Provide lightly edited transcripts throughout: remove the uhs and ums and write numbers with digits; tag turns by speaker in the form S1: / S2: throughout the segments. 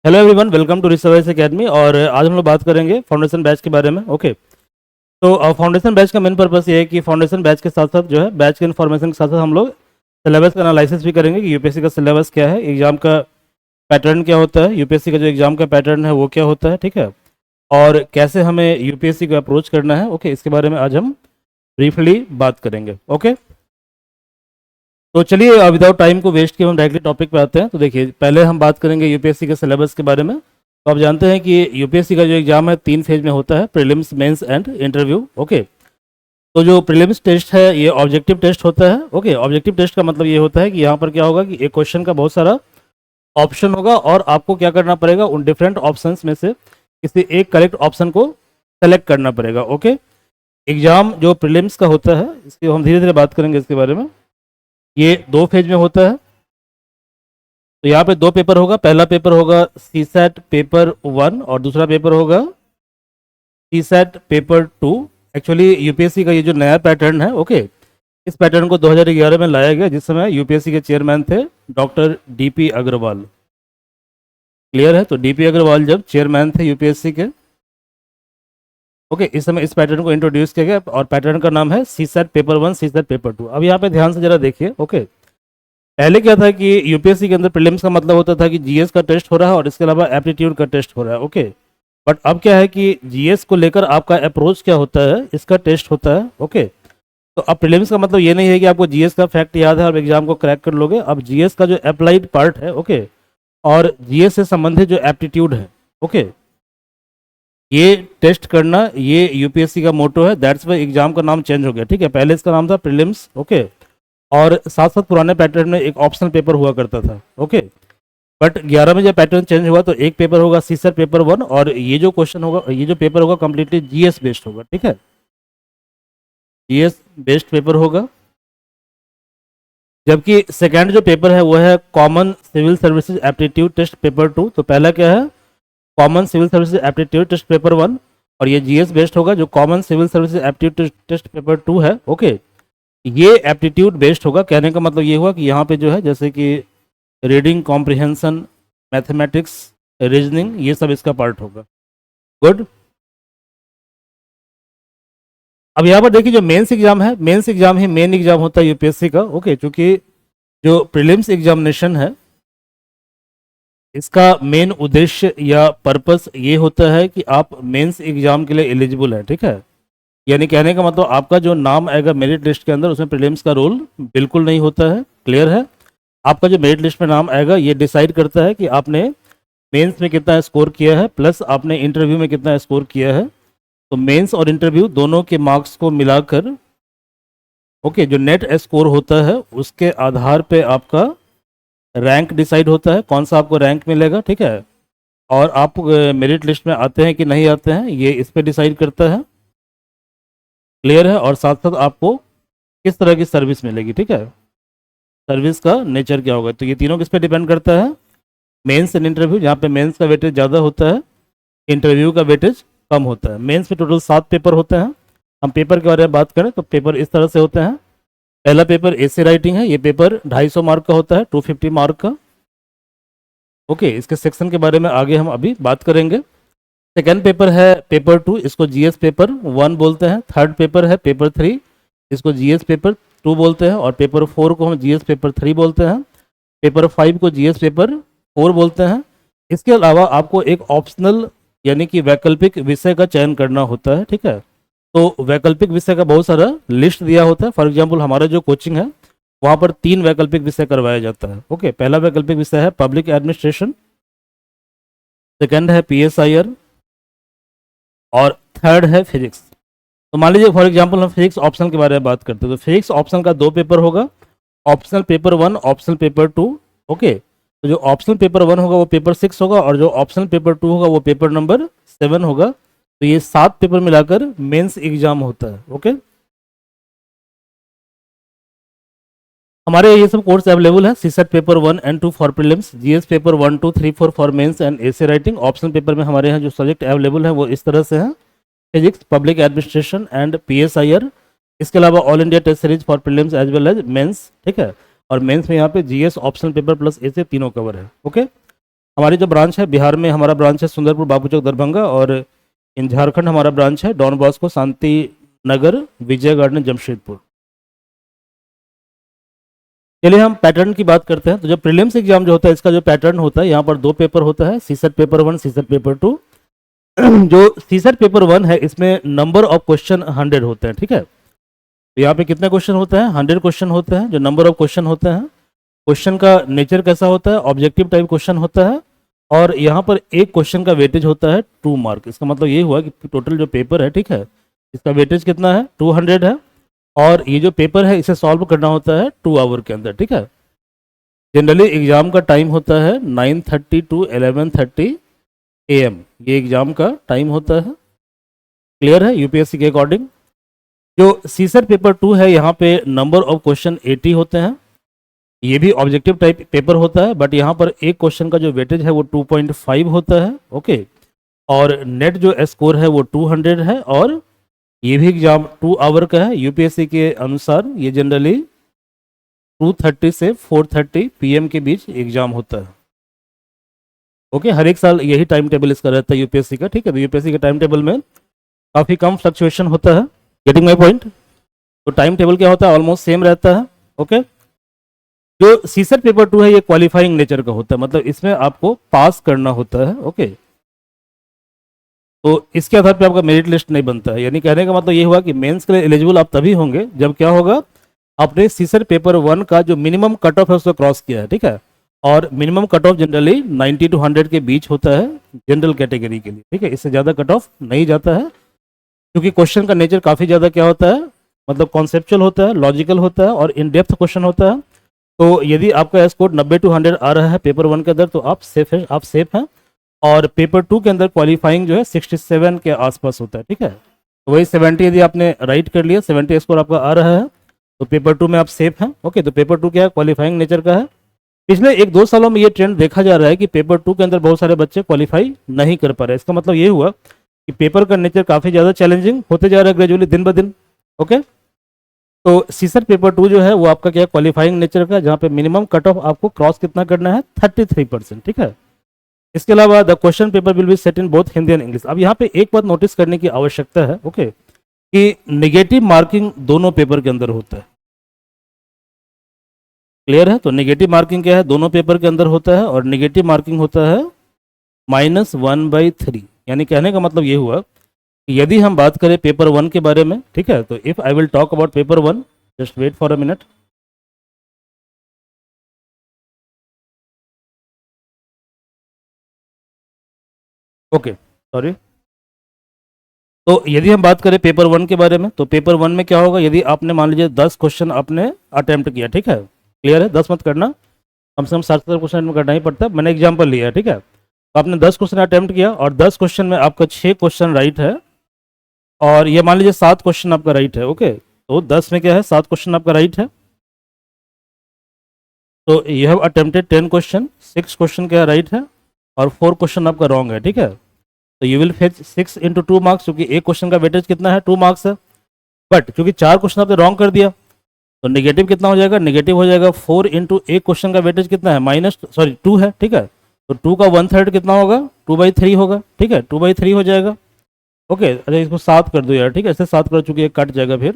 S1: Hello everyone, welcome to Research Academy. और आज हम लोग बात करेंगे फाउंडेशन बैच के बारे में। ओके, तो फाउंडेशन बैच का मेन पर्पस ये है कि फाउंडेशन बैच के साथ साथ जो है बैच के इन्फॉर्मेशन के साथ साथ हम लोग सिलेबस का एनालिसिस भी करेंगे कि यूपीएससी का सिलेबस क्या है, एग्जाम का पैटर्न क्या होता है, यूपीएससी का जो एग्जाम का पैटर्न है वो क्या होता है, ठीक है, और कैसे हमें यूपीएससी को अप्रोच करना है। ओके, इसके बारे में आज हम ब्रीफली बात करेंगे। ओके, तो चलिए विदाउट टाइम को वेस्ट किए हम डायरेक्टली टॉपिक पे आते हैं। तो देखिए, पहले हम बात करेंगे यूपीएससी के सिलेबस के बारे में। तो आप जानते हैं कि यूपीएससी का जो एग्जाम है 3 फेज में होता है, prelims, mains and interview. Okay, तो जो प्रीलिम्स टेस्ट है ये ऑब्जेक्टिव टेस्ट होता है। ओके, ऑब्जेक्टिव टेस्ट का मतलब ये होता है कि यहाँ पर क्या होगा कि एक क्वेश्चन का बहुत सारा ऑप्शन होगा और आपको क्या करना पड़ेगा, उन डिफरेंट ऑप्शंस में से किसी एक करेक्ट ऑप्शन को सेलेक्ट करना पड़ेगा। ओके, एग्जाम जो प्रीलिम्स का होता है इसकी हम धीरे धीरे बात करेंगे इसके बारे में। ये 2 फेज में होता है। तो यहाँ पे 2 पेपर होगा। पहला पेपर होगा सीसैट पेपर 1 और दूसरा पेपर होगा सीसैट पेपर 2। एक्चुअली यूपीएससी का ये जो नया पैटर्न है, ओके, इस पैटर्न को 2011 में लाया गया, जिस समय यूपीएससी के चेयरमैन थे डॉक्टर डीपी अग्रवाल। क्लियर है? तो डीपी अग्रवाल जब चेयरमैन थे यूपीएससी के, ओके, इस समय इस पैटर्न को इंट्रोड्यूस किया गया और पैटर्न का नाम है सीसैट पेपर 1, सीसैट पेपर 2। अब यहाँ पे ध्यान से जरा देखिए। ओके, पहले क्या था कि यूपीएससी के अंदर प्रीलिम्स का मतलब होता था कि जीएस का टेस्ट हो रहा है और इसके अलावा एप्टीट्यूड का टेस्ट हो रहा है। ओके, बट अब क्या है कि जीएस को लेकर आपका अप्रोच क्या होता है, इसका टेस्ट होता है। ओके, तो अब प्रीलिम्स का मतलब ये नहीं है कि आपको जीएस का फैक्ट याद है और एग्जाम को क्रैक कर लोगे। अब जीएस का जो अप्लाइड पार्ट है, ओके, और जीएस से संबंधित जो एप्टीट्यूड है, ओके, ये टेस्ट करना, ये यूपीएससी का मोटो है। दैट्स वाई एग्जाम का नाम चेंज हो गया। ठीक है, पहले इसका नाम था प्रीलिम्स, ओके, और साथ साथ पुराने पैटर्न में एक ऑप्शनल पेपर हुआ करता था। ओके, बट 11 में जब पैटर्न चेंज हुआ तो एक पेपर होगा सीसर पेपर 1 और ये जो क्वेश्चन होगा, ये जो पेपर होगा कंप्लीटली जीएस बेस्ड होगा। ठीक है, जीएस बेस्ड पेपर होगा। जबकि सेकेंड जो पेपर है वो है common civil services aptitude test paper 2। तो पहला क्या है, common civil services aptitude test paper 1 और ये जीएस बेस्ड होगा। जो common civil services aptitude test paper 2 है, ओके, ये एप्टीट्यूड बेस्ड होगा। कहने का मतलब ये हुआ कि यहाँ पे जो है जैसे कि रीडिंग कॉम्प्रिहेंशन, मैथमेटिक्स, रीजनिंग, ये सब इसका पार्ट होगा। गुड। अब यहाँ पर देखिए, जो मेंस एग्जाम है, मेंस एग्जाम ही मेन एग्जाम होता है यूपीएससी का। ओके, क्योंकि जो प्रीलिम्स एग्जामिनेशन है इसका मेन उद्देश्य या पर्पस ये होता है कि आप मेंस एग्जाम के लिए एलिजिबल हैं। ठीक है, यानी कहने का मतलब आपका जो नाम आएगा मेरिट लिस्ट के अंदर, उसमें प्रीलिम्स का रोल बिल्कुल नहीं होता है। क्लियर है? आपका जो मेरिट लिस्ट में नाम आएगा ये डिसाइड करता है कि आपने मेंस में कितना स्कोर किया है प्लस आपने इंटरव्यू में कितना स्कोर किया है। तो मेंस और इंटरव्यू दोनों के मार्क्स को मिलाकर, ओके, जो नेट स्कोर होता है उसके आधार पे आपका रैंक डिसाइड होता है, कौन सा आपको रैंक मिलेगा। ठीक है, और आप मेरिट लिस्ट में आते हैं कि नहीं आते हैं ये इस पर डिसाइड करता है। क्लियर है? और साथ साथ आपको किस तरह की सर्विस मिलेगी। ठीक है, सर्विस का नेचर क्या होगा। तो ये तीनों किस पे डिपेंड करता है, मेंस एंड इंटरव्यू। जहाँ पे मेंस का वेटेज ज़्यादा होता है, इंटरव्यू का वेटेज कम होता है। मेंस में टोटल 7 पेपर होते हैं। हम पेपर के बारे में बात करें तो पेपर इस तरह से होते हैं। पहला पेपर एसे राइटिंग है, ये पेपर 250 मार्क का होता है, 250 मार्क का। ओके, इसके सेक्शन के बारे में आगे हम अभी बात करेंगे। सेकेंड पेपर है पेपर 2, इसको जीएस पेपर 1 बोलते हैं। थर्ड पेपर है पेपर 3, इसको जीएस पेपर 2 बोलते हैं। और पेपर 4 को हम जीएस पेपर 3 बोलते हैं। पेपर 5 को जीएस पेपर 4 बोलते हैं। इसके अलावा आपको एक ऑप्शनल यानी कि वैकल्पिक विषय का चयन करना होता है। ठीक है, तो वैकल्पिक विषय का बहुत सारा लिस्ट दिया होता है। फॉर एग्जाम्पल हमारा जो कोचिंग है वहाँ पर 3 वैकल्पिक विषय करवाया जाता है। ओके, पहला वैकल्पिक विषय है पब्लिक एडमिनिस्ट्रेशन, सेकेंड है पीएसआईआर और थर्ड है फिजिक्स। तो मान लीजिए फॉर एग्जांपल हम फिजिक्स ऑप्शनल के बारे में बात करते हैं। तो फिजिक्स ऑप्शनल का 2 पेपर होगा, optional paper 1, optional paper 2। Okay, तो जो ऑप्शनल पेपर 1 होगा वो पेपर 6 होगा और जो ऑप्शनल पेपर 2 होगा वो पेपर नंबर 7 होगा। तो ये 7 पेपर मिलाकर मेंस एग्जाम होता है। ओके, हमारे ये सब कोर्स अवेलेबल है। CSAT paper 1 and 2 for prelims, GS paper 1, 2, 3, 4 for mains and essay writing. Optional paper में हमारे यहाँ जो सब्जेक्ट अवेलेबल है वो इस तरह से हैं, physics, public administration and PSIR. इसके अलावा all India test series for prelims as well as mains. ठीक है, और मेंस में यहाँ पे GS optional paper plus essay तीनों कवर है। ओके, हमारी जो ब्रांच है बिहार में, हमारा ब्रांच है सुंदरपुर, बाबूचौक, दरभंगा, और इन झारखंड हमारा ब्रांच है डॉन बॉस्को, शांति नगर, विजय गार्डन, जमशेदपुर। चलिए हम पैटर्न की बात करते हैं। तो जो प्रीलिम्स एग्जाम जो होता है इसका जो पैटर्न होता है, यहाँ पर 2 पेपर होता है, सीसेट पेपर 1, सीसेट पेपर 2। जो सीसेट पेपर 1 है इसमें नंबर ऑफ क्वेश्चन 100 होते हैं, ठीक है। तो यहाँ पे कितने क्वेश्चन होते हैं? 100 क्वेश्चन होते हैं। जो नंबर ऑफ क्वेश्चन होते हैं, क्वेश्चन का नेचर कैसा होता है? ऑब्जेक्टिव टाइप क्वेश्चन होता है, और यहाँ पर एक क्वेश्चन का वेटेज होता है 2 मार्क। इसका मतलब ये हुआ कि टोटल जो पेपर है, ठीक है, इसका वेटेज कितना है? 200 है, और ये जो पेपर है इसे सॉल्व करना होता है 2 आवर के अंदर, ठीक है। जनरली एग्जाम का टाइम होता है 9:30 टू 11:30 AM, ये एग्जाम का टाइम होता है। क्लियर है यूपीएससी के अकॉर्डिंग। जो सीसेट पेपर 2 है यहाँ पे नंबर ऑफ क्वेश्चन 80 होते हैं। ये भी ऑब्जेक्टिव टाइप पेपर होता है, बट यहाँ पर एक क्वेश्चन का जो वेटेज है वो 2.5 होता है, ओके। और नेट जो स्कोर है वो 200 है, और ये भी एग्जाम 2 आवर का है। यूपीएससी के अनुसार ये जनरली 2:30 से 4:30 PM के बीच एग्जाम होता है, ओके। हर एक साल यही टाइम टेबल इसका रहता है यूपीएससी का, ठीक है। तो यूपीएससी के टाइम टेबल में काफ़ी कम फ्लक्चुएशन होता है। Getting my point? तो टाइम टेबल क्या होता है? ऑलमोस्ट सेम रहता है, ओके। जो सीसेट पेपर 2 है ये क्वालिफाइंग नेचर का होता है, मतलब इसमें आपको पास करना होता है, ओके। तो इसके आधार पे आपका मेरिट लिस्ट नहीं बनता है। यानी कहने का मतलब ये हुआ कि मेंस के लिए एलिजिबल आप तभी होंगे जब क्या होगा, आपने सीसेट पेपर 1 का जो मिनिमम कट ऑफ है उसको क्रॉस किया है, ठीक है। और minimum cut off generally 90 to 100 के बीच होता है जनरल कैटेगरी के लिए, ठीक है। इससे ज़्यादा कट ऑफ नहीं जाता है, क्योंकि क्वेश्चन का नेचर काफ़ी ज़्यादा क्या होता है, मतलब कॉन्सेप्चुअल होता है, लॉजिकल होता है, और इन डेप्थ क्वेश्चन होता है। तो यदि आपका स्कोर 90 to 100 आ रहा है पेपर 1 के अंदर तो आप सेफ हैं। और पेपर 2 के अंदर क्वालिफाइंग जो है 67 के आसपास होता है, ठीक है। तो वही 70 यदि आपने राइट कर लिया, 70 स्कोर आपका आ रहा है, तो पेपर 2 में आप सेफ हैं, ओके। तो पेपर 2 क्या है? क्वालिफाइंग नेचर का है। पिछले 1-2 सालों में ये ट्रेंड देखा जा रहा है कि पेपर 2 के अंदर बहुत सारे बच्चे क्वालिफाई नहीं कर पा रहे। इसका मतलब ये हुआ कि पेपर का नेचर काफ़ी ज़्यादा चैलेंजिंग होते जा रहा है ग्रेजुअली, दिन ब दिन, ओके। तो सीसेट पेपर 2 जो है वो आपका क्या क्वालिफाइंग नेचर का, जहाँ पे मिनिमम कट ऑफ आपको क्रॉस कितना करना है? 33%, ठीक है। इसके अलावा the question paper will be set in both Hindi and English. अब यहाँ पे एक बात नोटिस करने की आवश्यकता है, ओके, कि नेगेटिव मार्किंग दोनों पेपर के अंदर होता है। क्लियर है? तो नेगेटिव मार्किंग क्या है? दोनों पेपर के अंदर होता है, और नेगेटिव मार्किंग होता है -1/3। यानी कहने का मतलब ये हुआ कि यदि हम बात करें पेपर 1 के बारे में, ठीक है, तो if I will talk about paper 1, just wait for a minute. Okay, sorry. तो यदि हम बात करें पेपर 1 के बारे में, तो पेपर 1 में क्या होगा, यदि आपने मान लीजिए 10 क्वेश्चन आपने अटेम्प्ट किया, ठीक है, क्लियर है, 10 मत करना, कम से कम 60 क्वेश्चन में करना ही पड़ता है, मैंने एग्जाम्पल लिया है, ठीक है। तो आपने 10 क्वेश्चन अटेम्प्ट किया, और 10 क्वेश्चन में आपका 6 क्वेश्चन राइट है, और ये मान लीजिए 7 क्वेश्चन आपका राइट है, ओके। तो 10 में क्या है? 7 क्वेश्चन आपका राइट है। तो you have attempted 10 question, 6 question क्या राइट है, और 4 क्वेश्चन आपका रॉन्ग है, ठीक है। तो you will fetch 6 into 2 marks, क्योंकि एक क्वेश्चन का वेटेज कितना है? 2 मार्क्स है। बट क्योंकि 4 क्वेश्चन आपने रॉन्ग कर दिया, तो नेगेटिव कितना हो जाएगा? नेगेटिव हो जाएगा 4 into एक क्वेश्चन का वेटेज कितना है? 2 है, ठीक है। तो 2 का 1/3 कितना होगा? 2/3 होगा, ठीक है, 2/3 हो जाएगा, ओके। अरे इसको 7 कर दो यार, ठीक है, ऐसे 7 कर, चुकी है कट जाएगा फिर,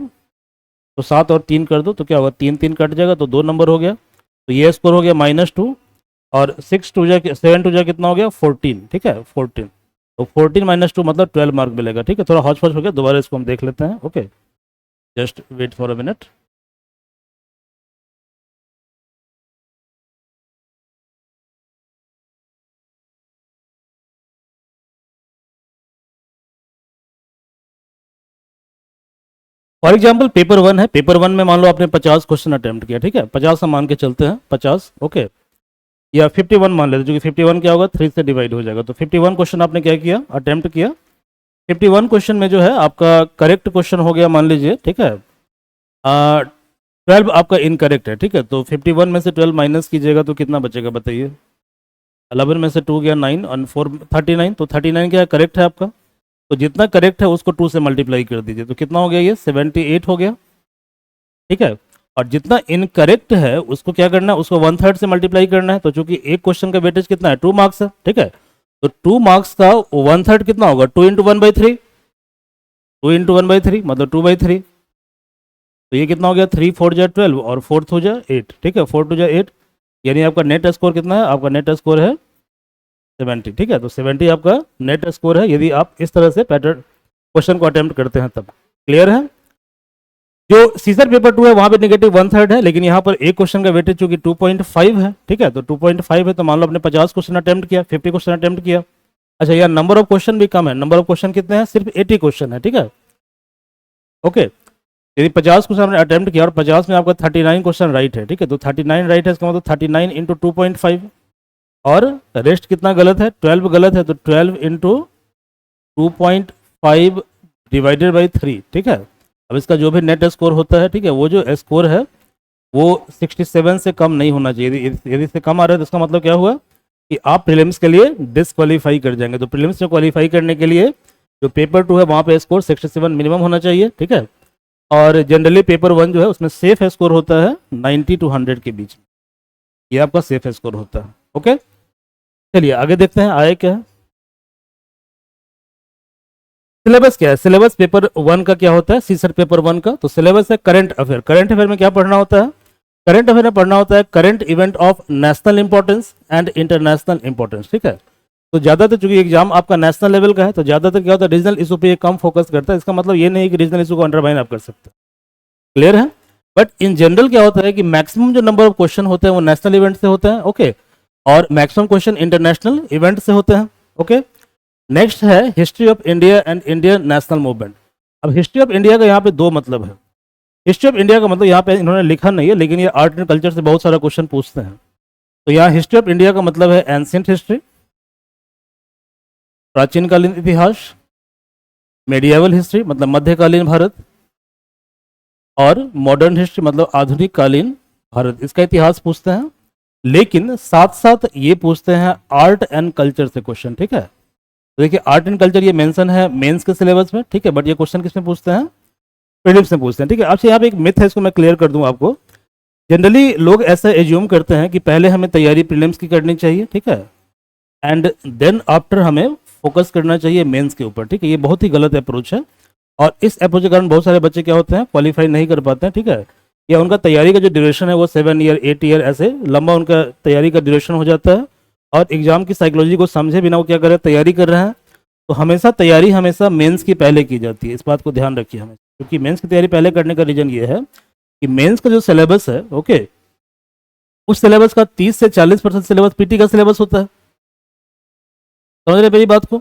S1: तो 7 और 3 कर दो, तो क्या होगा? 3 कट जाएगा, तो 2 नंबर हो गया। तो ये स्कोर हो गया -2, और 7 2 जा कितना हो गया? 14, ठीक है, 14। तो 14 - 2 मतलब 12 मार्क मिलेगा, ठीक है। थोड़ा हौच पौच हो गया, दोबारा इसको हम देख लेते हैं, okay, just wait for a minute. For example paper 1 है, पेपर 1 में मान लो आपने 50 क्वेश्चन अटेम्प्ट किया, ठीक है, 50 हम मान के चलते हैं, 50, ओके, या 51 मान लेते, जो कि 51 क्या होगा? 3 से डिवाइड हो जाएगा। तो 51 क्वेश्चन आपने क्या किया? अटेम्प्ट किया। 51 क्वेश्चन में जो है आपका करेक्ट क्वेश्चन हो गया मान लीजिए, ठीक है, 12 आपका इनकरेक्ट है, ठीक है। तो 51 में से 12 माइनस कीजिएगा तो कितना बचेगा बताइए? 11 में से 2 गया 9, और 4 39, तो 39 क्या करेक्ट है आपका? तो जितना करेक्ट है उसको 2 से मल्टीप्लाई कर दीजिए, तो कितना हो गया? ये 78 हो गया, ठीक है। और जितना इनकरेक्ट है उसको क्या करना है, उसको 1/3 से मल्टीप्लाई करना है। तो चूंकि एक क्वेश्चन का वेटेज कितना है, 2 मार्क्स है, ठीक है, तो 2 मार्क्स का 1/3 कितना होगा, 2 इंटू 1/3, 2 इंटू 1/3 मतलब 2/3। तो ये कितना हो गया, 3 4 जा 12 और 4 हो जा 8, ठीक है, 4 2 जा 8, यानी आपका नेट स्कोर कितना है, आपका नेट स्कोर है 70, ठीक है। तो 70 आपका नेट स्कोर है यदि आप इस तरह से पैटर्न क्वेश्चन को अटेम्प्ट करते हैं तब। क्लियर है। जो सीजर पेपर 2 है वहां पे नेगेटिव 1/3 है, लेकिन यहाँ पर एक क्वेश्चन का वेटेज चूंकि 2.5 है, ठीक है, तो 2.5 है, तो मान लो आपने 50 क्वेश्चन अटेम्प्ट किया, 50 क्वेश्चन अटेम्प्ट किया। अच्छा, यार नंबर ऑफ क्वेश्चन भी कम है, नंबर ऑफ क्वेश्चन कितने हैं, सिर्फ 80 क्वेश्चन है, ठीक है, ओके। यदि 50 क्वेश्चन आपने अटेम्प्ट किया और 50 में आपका 39 क्वेश्चन राइट है, ठीक है, तो 39 राइट है, इसका मतलब 39 इंटू 2.5, और रेस्ट कितना गलत है, 12 गलत है, तो 12 इंटू 2.5 डिवाइडेड बाई 3, ठीक है। अब इसका जो भी नेट स्कोर होता है, ठीक है, वो जो स्कोर है वो 67 से कम नहीं होना चाहिए। यदि इससे कम आ रहा है तो इसका मतलब क्या हुआ कि आप प्रीलिम्स के लिए डिसक्वालीफाई कर जाएंगे। तो प्रीलिम्स में क्वालिफाई करने के लिए जो पेपर 2 है वहाँ पे स्कोर 67 मिनिमम होना चाहिए, ठीक है। और जनरली पेपर 1 जो है उसमें सेफ स्कोर होता है 90 to 100 के बीच में, ये आपका सेफ स्कोर होता है, ओके। चलिए आगे देखते हैं आए क्या है। सिलेबस क्या है, सिलेबस पेपर 1 का क्या होता है, सीसर पेपर 1 का, तो सिलेबस है करंट अफेयर। करंट अफेयर में क्या पढ़ना होता है, करंट अफेयर में पढ़ना होता है current event of national importance and international importance, ठीक है। तो ज़्यादातर चूंकि एग्जाम आपका नेशनल लेवल का है तो ज़्यादातर क्या होता है, रीजनल इशू पे ये कम फोकस करता है। इसका मतलब ये नहीं कि रीजनल इशू को अंडरमाइन आप कर सकते हैं, क्लियर है। बट इन जनरल क्या होता है कि मैक्सिमम जो नंबर ऑफ क्वेश्चन होते हैं वो नेशनल इवेंट से होते हैं, ओके, और मैक्सिमम क्वेश्चन इंटरनेशनल इवेंट से होते हैं, ओके। नेक्स्ट है history of India and Indian national movement. अब हिस्ट्री ऑफ इंडिया का यहाँ पे दो मतलब है। हिस्ट्री ऑफ इंडिया का मतलब यहाँ पे इन्होंने लिखा नहीं है, लेकिन ये आर्ट एंड कल्चर से बहुत सारा क्वेश्चन पूछते हैं। तो यहाँ हिस्ट्री ऑफ इंडिया का मतलब है एंशियंट हिस्ट्री, प्राचीनकालीन इतिहास, मेडिएवल हिस्ट्री मतलब मध्यकालीन भारत, और मॉडर्न हिस्ट्री मतलब आधुनिक कालीन भारत, इसका इतिहास पूछते हैं। लेकिन साथ साथ ये पूछते हैं आर्ट एंड कल्चर से क्वेश्चन, ठीक है। तो देखिए आर्ट एंड कल्चर ये मेंशन है मेंस के सिलेबस में, ठीक है, बट ये क्वेश्चन किसमें पूछते हैं, प्रीलिम्स में पूछते हैं, ठीक है। आपसे यहाँ पे एक मिथ है, इसको मैं क्लियर कर दूं आपको। जनरली लोग ऐसा एज्यूम करते हैं कि पहले हमें तैयारी प्रीलिम्स की करनी चाहिए, ठीक है, एंड देन आफ्टर हमें फोकस करना चाहिए मेंस के ऊपर, ठीक है। ये बहुत ही गलत अप्रोच है, और इस अप्रोच के कारण बहुत सारे बच्चे क्या होते हैं, क्वालिफाई नहीं कर पाते हैं, ठीक है, या उनका तैयारी का जो ड्यूरेशन है वो 7 ईयर 8 ईयर ऐसे लंबा उनका तैयारी का ड्यूरेशन हो जाता है, और एग्जाम की साइकोलॉजी को समझे बिना वो क्या कर रहे हैं, तैयारी कर रहे हैं। तो हमेशा तैयारी हमेशा मेंस की पहले की जाती है, इस बात को ध्यान रखिए हमें, क्योंकि मेंस की तैयारी पहले करने का रीजन ये है कि मेंस का जो सिलेबस है, ओके, उस सिलेबस का 30 से 40% सिलेबस पीटी का सिलेबस होता है, समझ रहे मेरी बात को।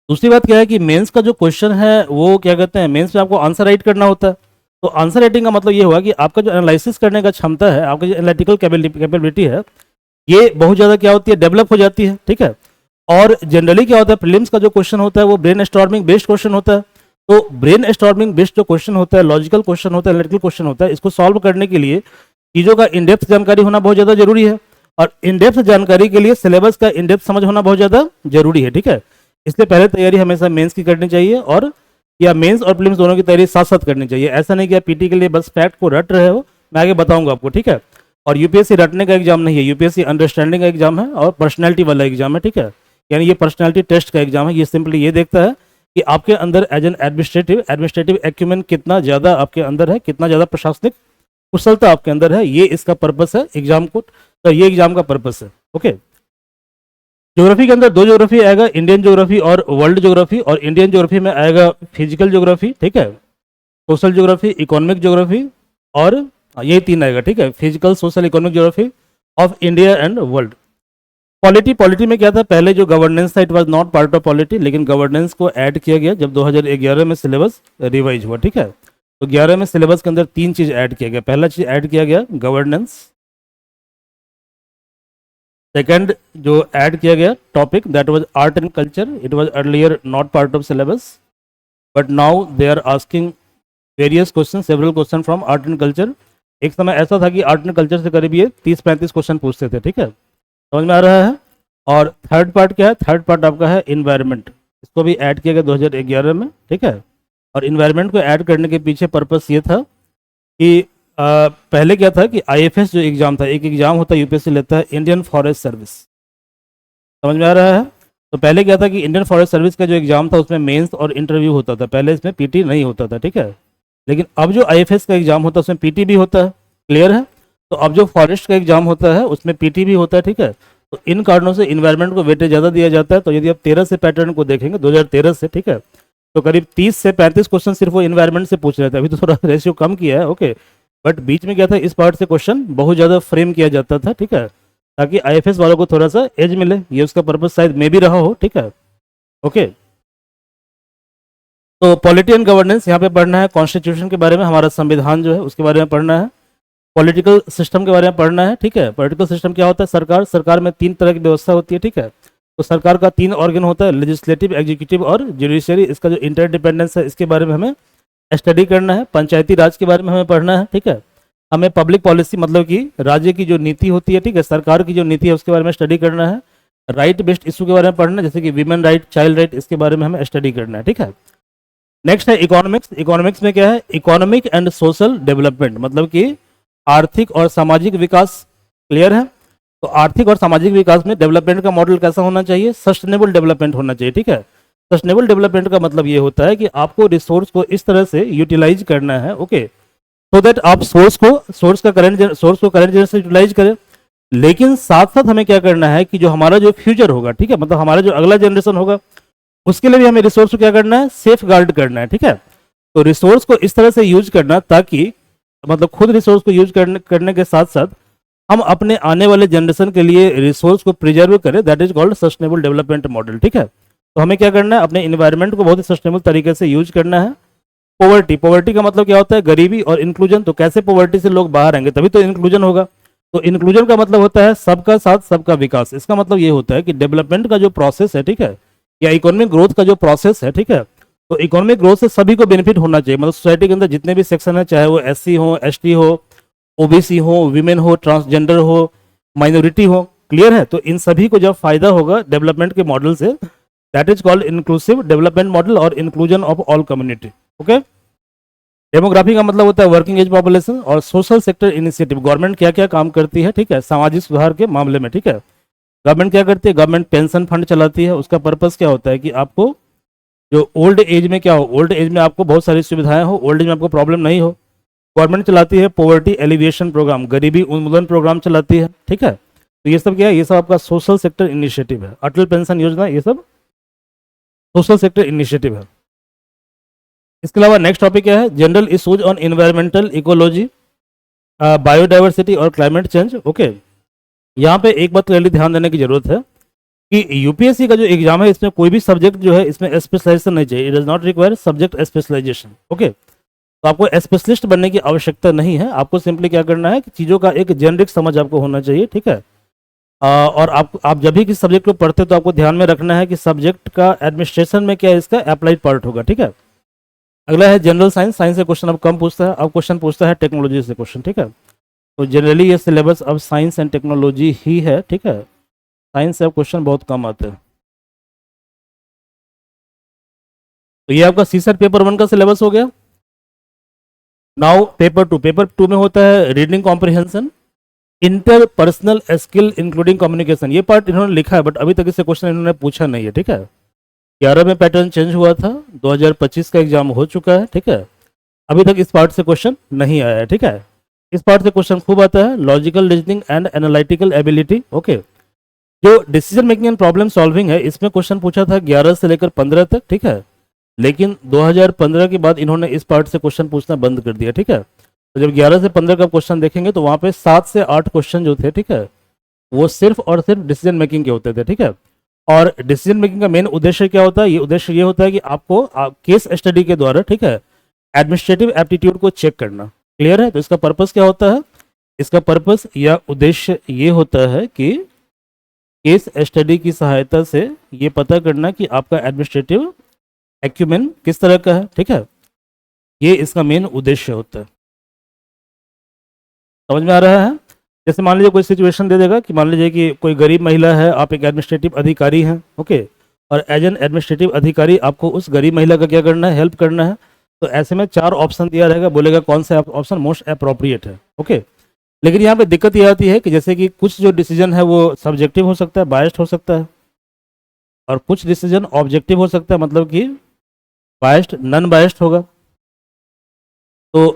S1: दूसरी बात क्या है कि मेंस का जो क्वेश्चन है वो क्या कहते हैं, मेंस में आपको आंसर राइट करना होता है। तो आंसर राइटिंग का मतलब ये हुआ कि आपका जो एनालिसिस करने का क्षमता है, आपकी जो एनालिटिकल कैपेबिलिटी है, ये बहुत ज़्यादा क्या होती है, डेवलप हो जाती है, ठीक है। और जनरली क्या होता है, प्रीलिम्स का जो क्वेश्चन होता है वो ब्रेन स्टॉर्मिंग बेस्ड क्वेश्चन होता है। तो ब्रेन स्टॉर्मिंग बेस्ड जो क्वेश्चन होता है, लॉजिकल क्वेश्चन होता है, एनालिटिकल क्वेश्चन होता है, इसको सॉल्व करने के लिए चीज़ों का इन डेप्थ जानकारी होना बहुत ज़्यादा जरूरी है, और इन डेप्थ जानकारी के लिए सिलेबस का इन डेप्थ समझ होना बहुत ज़्यादा जरूरी है, ठीक है। इसलिए पहले तैयारी हमेशा मेंस की करनी चाहिए, और या मेंस और प्रीलिम्स दोनों की तैयारी साथ साथ करनी चाहिए। ऐसा नहीं कि आप पीटी के लिए बस फैक्ट को रट रहे हो, मैं आगे बताऊंगा आपको, ठीक है। और यूपीएससी रटने का एग्जाम नहीं है, यूपीएससी अंडरस्टैंडिंग का एग्जाम है और पर्सनैलिटी वाला एग्जाम है, ठीक है। यानी ये पर्सनैलिटी टेस्ट का एग्जाम है। ये सिंपली ये देखता है कि आपके अंदर एज एन एडमिनिस्ट्रेटिव एक्यूमेंट कितना ज़्यादा आपके अंदर है, कितना ज़्यादा प्रशासनिक कुशलता आपके अंदर है, ये इसका पर्पस है एग्जाम को। तो ये एग्जाम का पर्पस है, ओके। ज्योग्राफी के अंदर दो ज्योग्राफी आएगा, इंडियन ज्योग्राफी और वर्ल्ड ज्योग्राफी। और इंडियन ज्योग्राफी में आएगा फिजिकल ज्योग्राफी, ठीक है, सोशल ज्योग्राफी, इकोनॉमिक ज्योग्राफी, और यही तीन आएगा, ठीक है, physical social economic geography of India and world. Polity में क्या था, पहले जो गवर्नेंस था it was not part of polity, लेकिन गवर्नेंस को ऐड किया गया जब 2011 में सिलेबस रिवाइज हुआ, ठीक है। तो 11 में सिलेबस के अंदर तीन चीज ऐड किया गया। पहला चीज ऐड किया गया गवर्नेंस, सेकंड जो ऐड किया गया topic that was art and culture, it was earlier not part of syllabus, but now they are asking various question, several question from art and culture. एक समय ऐसा था कि आर्ट एंड कल्चर से करीब ये 30-35 क्वेश्चन पूछते थे, ठीक है, समझ में आ रहा है। और थर्ड पार्ट क्या है, थर्ड पार्ट आपका है इन्वायरमेंट, इसको भी ऐड किया गया 2011 में, ठीक है। और इन्वायरमेंट को ऐड करने के पीछे पर्पस ये था कि पहले क्या था कि आईएफएस जो एग्ज़ाम था, एक एग्ज़ाम होता है यूपीएससी लेता है, इंडियन फॉरेस्ट सर्विस, समझ में आ रहा है? तो पहले क्या था कि इंडियन फॉरेस्ट सर्विस का जो एग्ज़ाम था उसमें मेंस और इंटरव्यू होता था, पहले इसमें पीटी नहीं होता था, ठीक है। लेकिन अब जो आईएफएस का एग्ज़ाम होता है उसमें पीटी भी होता है, क्लियर है? तो अब जो फॉरेस्ट का एग्ज़ाम होता है उसमें पीटी भी होता है, ठीक है। तो इन कारणों से इन्वायरमेंट को वेटेज ज़्यादा दिया जाता है। तो यदि आप 13 से पैटर्न को देखेंगे 2013 से, ठीक है, तो करीब 30 से 35 क्वेश्चन सिर्फ वो इन्वायरमेंट से पूछ रहे थे। अभी तो थोड़ा रेशियो कम किया है, ओके, बट बीच में क्या था, इस पार्ट से क्वेश्चन बहुत ज़्यादा फ्रेम किया जाता था, ठीक है, ताकि आईएफएस वालों को थोड़ा सा एज मिले, ये उसका पर्पस शायद मे भी रहा हो, ठीक है, ओके। तो पॉलिटी एंड गवर्नेंस यहाँ पे पढ़ना है, कॉन्स्टिट्यूशन के बारे में, हमारा संविधान जो है उसके बारे में पढ़ना है, पॉलिटिकल सिस्टम के बारे में पढ़ना है, ठीक है। पॉलिटिकल सिस्टम क्या होता है, सरकार, सरकार में 3 तरह की व्यवस्था होती है, ठीक है। तो सरकार का 3 ऑर्गन होता है, लेजिस्लेटिव, एग्जीक्यूटिव और जुडिशियरी। इसका जो इंटरडिपेंडेंस है इसके बारे में हमें स्टडी करना है। पंचायती राज के बारे में हमें पढ़ना है, ठीक है। हमें पब्लिक पॉलिसी मतलब कि राज्य की जो नीति होती है, ठीक है, सरकार की जो नीति है उसके बारे में स्टडी करना है। राइट बेस्ड इशू के बारे में पढ़ना है, जैसे कि वीमेन राइट, चाइल्ड राइट, इसके बारे में हमें स्टडी करना है, ठीक है। नेक्स्ट है इकोनॉमिक्स। इकोनॉमिक्स में क्या है, इकोनॉमिक एंड सोशल डेवलपमेंट, मतलब कि आर्थिक और सामाजिक विकास, क्लियर है? तो आर्थिक और सामाजिक विकास में डेवलपमेंट का मॉडल कैसा होना चाहिए, सस्टेनेबल डेवलपमेंट होना चाहिए, ठीक है। सस्टेनेबल डेवलपमेंट का मतलब ये होता है कि आपको रिसोर्स को इस तरह से यूटिलाइज करना है, ओके, सो दैट आप सोर्स को करंट जनरेशन से यूटिलाइज करें। लेकिन साथ साथ हमें क्या करना है कि जो हमारा जो फ्यूचर होगा, ठीक है, मतलब हमारा जो अगला जनरेशन होगा उसके लिए भी हमें रिसोर्स को क्या करना है, सेफ गार्ड करना है, ठीक है। तो रिसोर्स को इस तरह से यूज करना ताकि मतलब खुद रिसोर्स को यूज करने के साथ साथ हम अपने आने वाले जनरेशन के लिए रिसोर्स को प्रिजर्व करें, that is called sustainable development model, ठीक है। तो हमें क्या करना है, अपने इन्वायरमेंट को बहुत ही सस्टेनेबल तरीके से यूज करना है। पॉवर्टी, पॉवर्टी का मतलब क्या होता है, गरीबी और इंक्लूजन। तो कैसे पॉवर्टी से लोग बाहर आएंगे, तभी तो इंक्लूजन होगा। तो इंक्लूजन का मतलब होता है सबका साथ सबका विकास। इसका मतलब ये होता है कि डेवलपमेंट का जो प्रोसेस है, ठीक है, या इकोनॉमिक ग्रोथ का जो प्रोसेस है, ठीक है, तो इकोनॉमिक ग्रोथ से सभी को बेनिफिट होना चाहिए। मतलब सोसाइटी के अंदर जितने भी सेक्शन है, चाहे वो एससी हो, एसटी हो, ओबीसी हो, वीमेन हो, ट्रांसजेंडर हो, माइनॉरिटी हो, क्लियर है? तो इन सभी को जब फायदा होगा डेवलपमेंट के मॉडल से, that is called inclusive development model और inclusion of all community, okay. Demography का मतलब होता है वर्किंग एज पॉपुलेशन। और सोशल सेक्टर इनिशिएटिव, गवर्नमेंट क्या क्या काम करती है, ठीक है, सामाजिक सुधार के मामले में, ठीक है। गवर्नमेंट क्या करती है, गवर्नमेंट पेंशन फंड चलाती है। उसका पर्पस क्या होता है कि आपको जो ओल्ड एज में क्या हो, ओल्ड एज में आपको बहुत सारी सुविधाएं हो, ओल्ड एज में आपको प्रॉब्लम नहीं हो। गवर्नमेंट चलाती है पॉवर्टी एलिविएशन प्रोग्राम, गरीबी उन्मूलन प्रोग्राम चलाती है, ठीक है। तो ये सब क्या है, ये सब आपका सोशल सेक्टर इनिशिएटिव है। अटल पेंशन योजना, ये सब सोशल सेक्टर इनिशिएटिव है। इसके अलावा नेक्स्ट टॉपिक क्या है, general issues on environmental ecology, biodiversity और क्लाइमेट चेंज, ओके। यहाँ पे एक बात क्लियरली ध्यान देने की जरूरत है कि यूपीएससी का जो एग्जाम है इसमें कोई भी सब्जेक्ट जो है इसमें स्पेशलाइजेशन नहीं चाहिए, it does not require subject specialisation, okay. तो आपको स्पेशलिस्ट बनने की आवश्यकता नहीं है, आपको सिंपली क्या करना है कि चीज़ों का एक जेनरिक समझ आपको होना चाहिए, ठीक है। और आप जब भी किसी सब्जेक्ट को पढ़ते हो तो आपको ध्यान में रखना है कि सब्जेक्ट का एडमिनिस्ट्रेशन में क्या इसका अप्लाइड पार्ट होगा, ठीक है। अगला है जनरल साइंस। साइंस से क्वेश्चन अब कम पूछता है, अब क्वेश्चन पूछता है टेक्नोलॉजी से क्वेश्चन, ठीक है। तो जनरली ये सिलेबस अब साइंस एंड टेक्नोलॉजी ही है, ठीक है। साइंस से अब क्वेश्चन बहुत कम आते हैं। तो ये आपका सीसेट पेपर 1 का सिलेबस हो गया। नाउ पेपर 2 में होता है reading comprehension, interpersonal skill including communication. ये पार्ट इन्होंने लिखा है बट अभी तक इससे क्वेश्चन इन्होंने पूछा नहीं है, ठीक है। 11 में पैटर्न चेंज हुआ था, 2025 का एग्जाम हो चुका है, ठीक है। अभी तक इस पार्ट से क्वेश्चन नहीं आया है, ठीक है। इस पार्ट से क्वेश्चन खूब आता है, logical reasoning and analytical ability, okay. जो decision making and problem solving है इसमें क्वेश्चन पूछा था 11 से लेकर 15 तक, ठीक है। लेकिन 2015 के बाद इन्होंने इस पार्ट से क्वेश्चन पूछना बंद कर दिया, ठीक है। तो जब 11 से 15 का क्वेश्चन देखेंगे तो वहाँ पे 7 से 8 क्वेश्चन जो थे, ठीक है, वो सिर्फ और सिर्फ डिसीजन मेकिंग के होते थे, ठीक है। और डिसीजन मेकिंग का मेन उद्देश्य क्या होता है, ये उद्देश्य ये होता है कि आपको केस स्टडी के द्वारा, ठीक है, एडमिनिस्ट्रेटिव एप्टीट्यूड को चेक करना, क्लियर है। तो इसका पर्पस क्या होता है, इसका पर्पस या उद्देश्य ये होता है कि केस स्टडी की सहायता से ये पता करना कि आपका एडमिनिस्ट्रेटिव एक्यूमेन किस तरह का है, ठीक है। ये इसका मेन उद्देश्य होता है। समझ में आ रहा है? जैसे मान लीजिए कोई सिचुएशन दे देगा कि मान लीजिए कि कोई गरीब महिला है, आप एक एडमिनिस्ट्रेटिव अधिकारी हैं, ओके, और एज एन एडमिनिस्ट्रेटिव अधिकारी आपको उस गरीब महिला का क्या करना है, हेल्प करना है। तो ऐसे में 4 ऑप्शन दिया रहेगा, बोलेगा कौन सा ऑप्शन मोस्ट अप्रोप्रिएट है। ओके, लेकिन यहाँ पे दिक्कत ये आती है कि जैसे कि कुछ जो डिसीजन है वो सब्जेक्टिव हो सकता है, बायस्ड हो सकता है, और कुछ डिसीजन ऑब्जेक्टिव हो सकता है, मतलब कि बायस्ड नॉन बायस्ड होगा। तो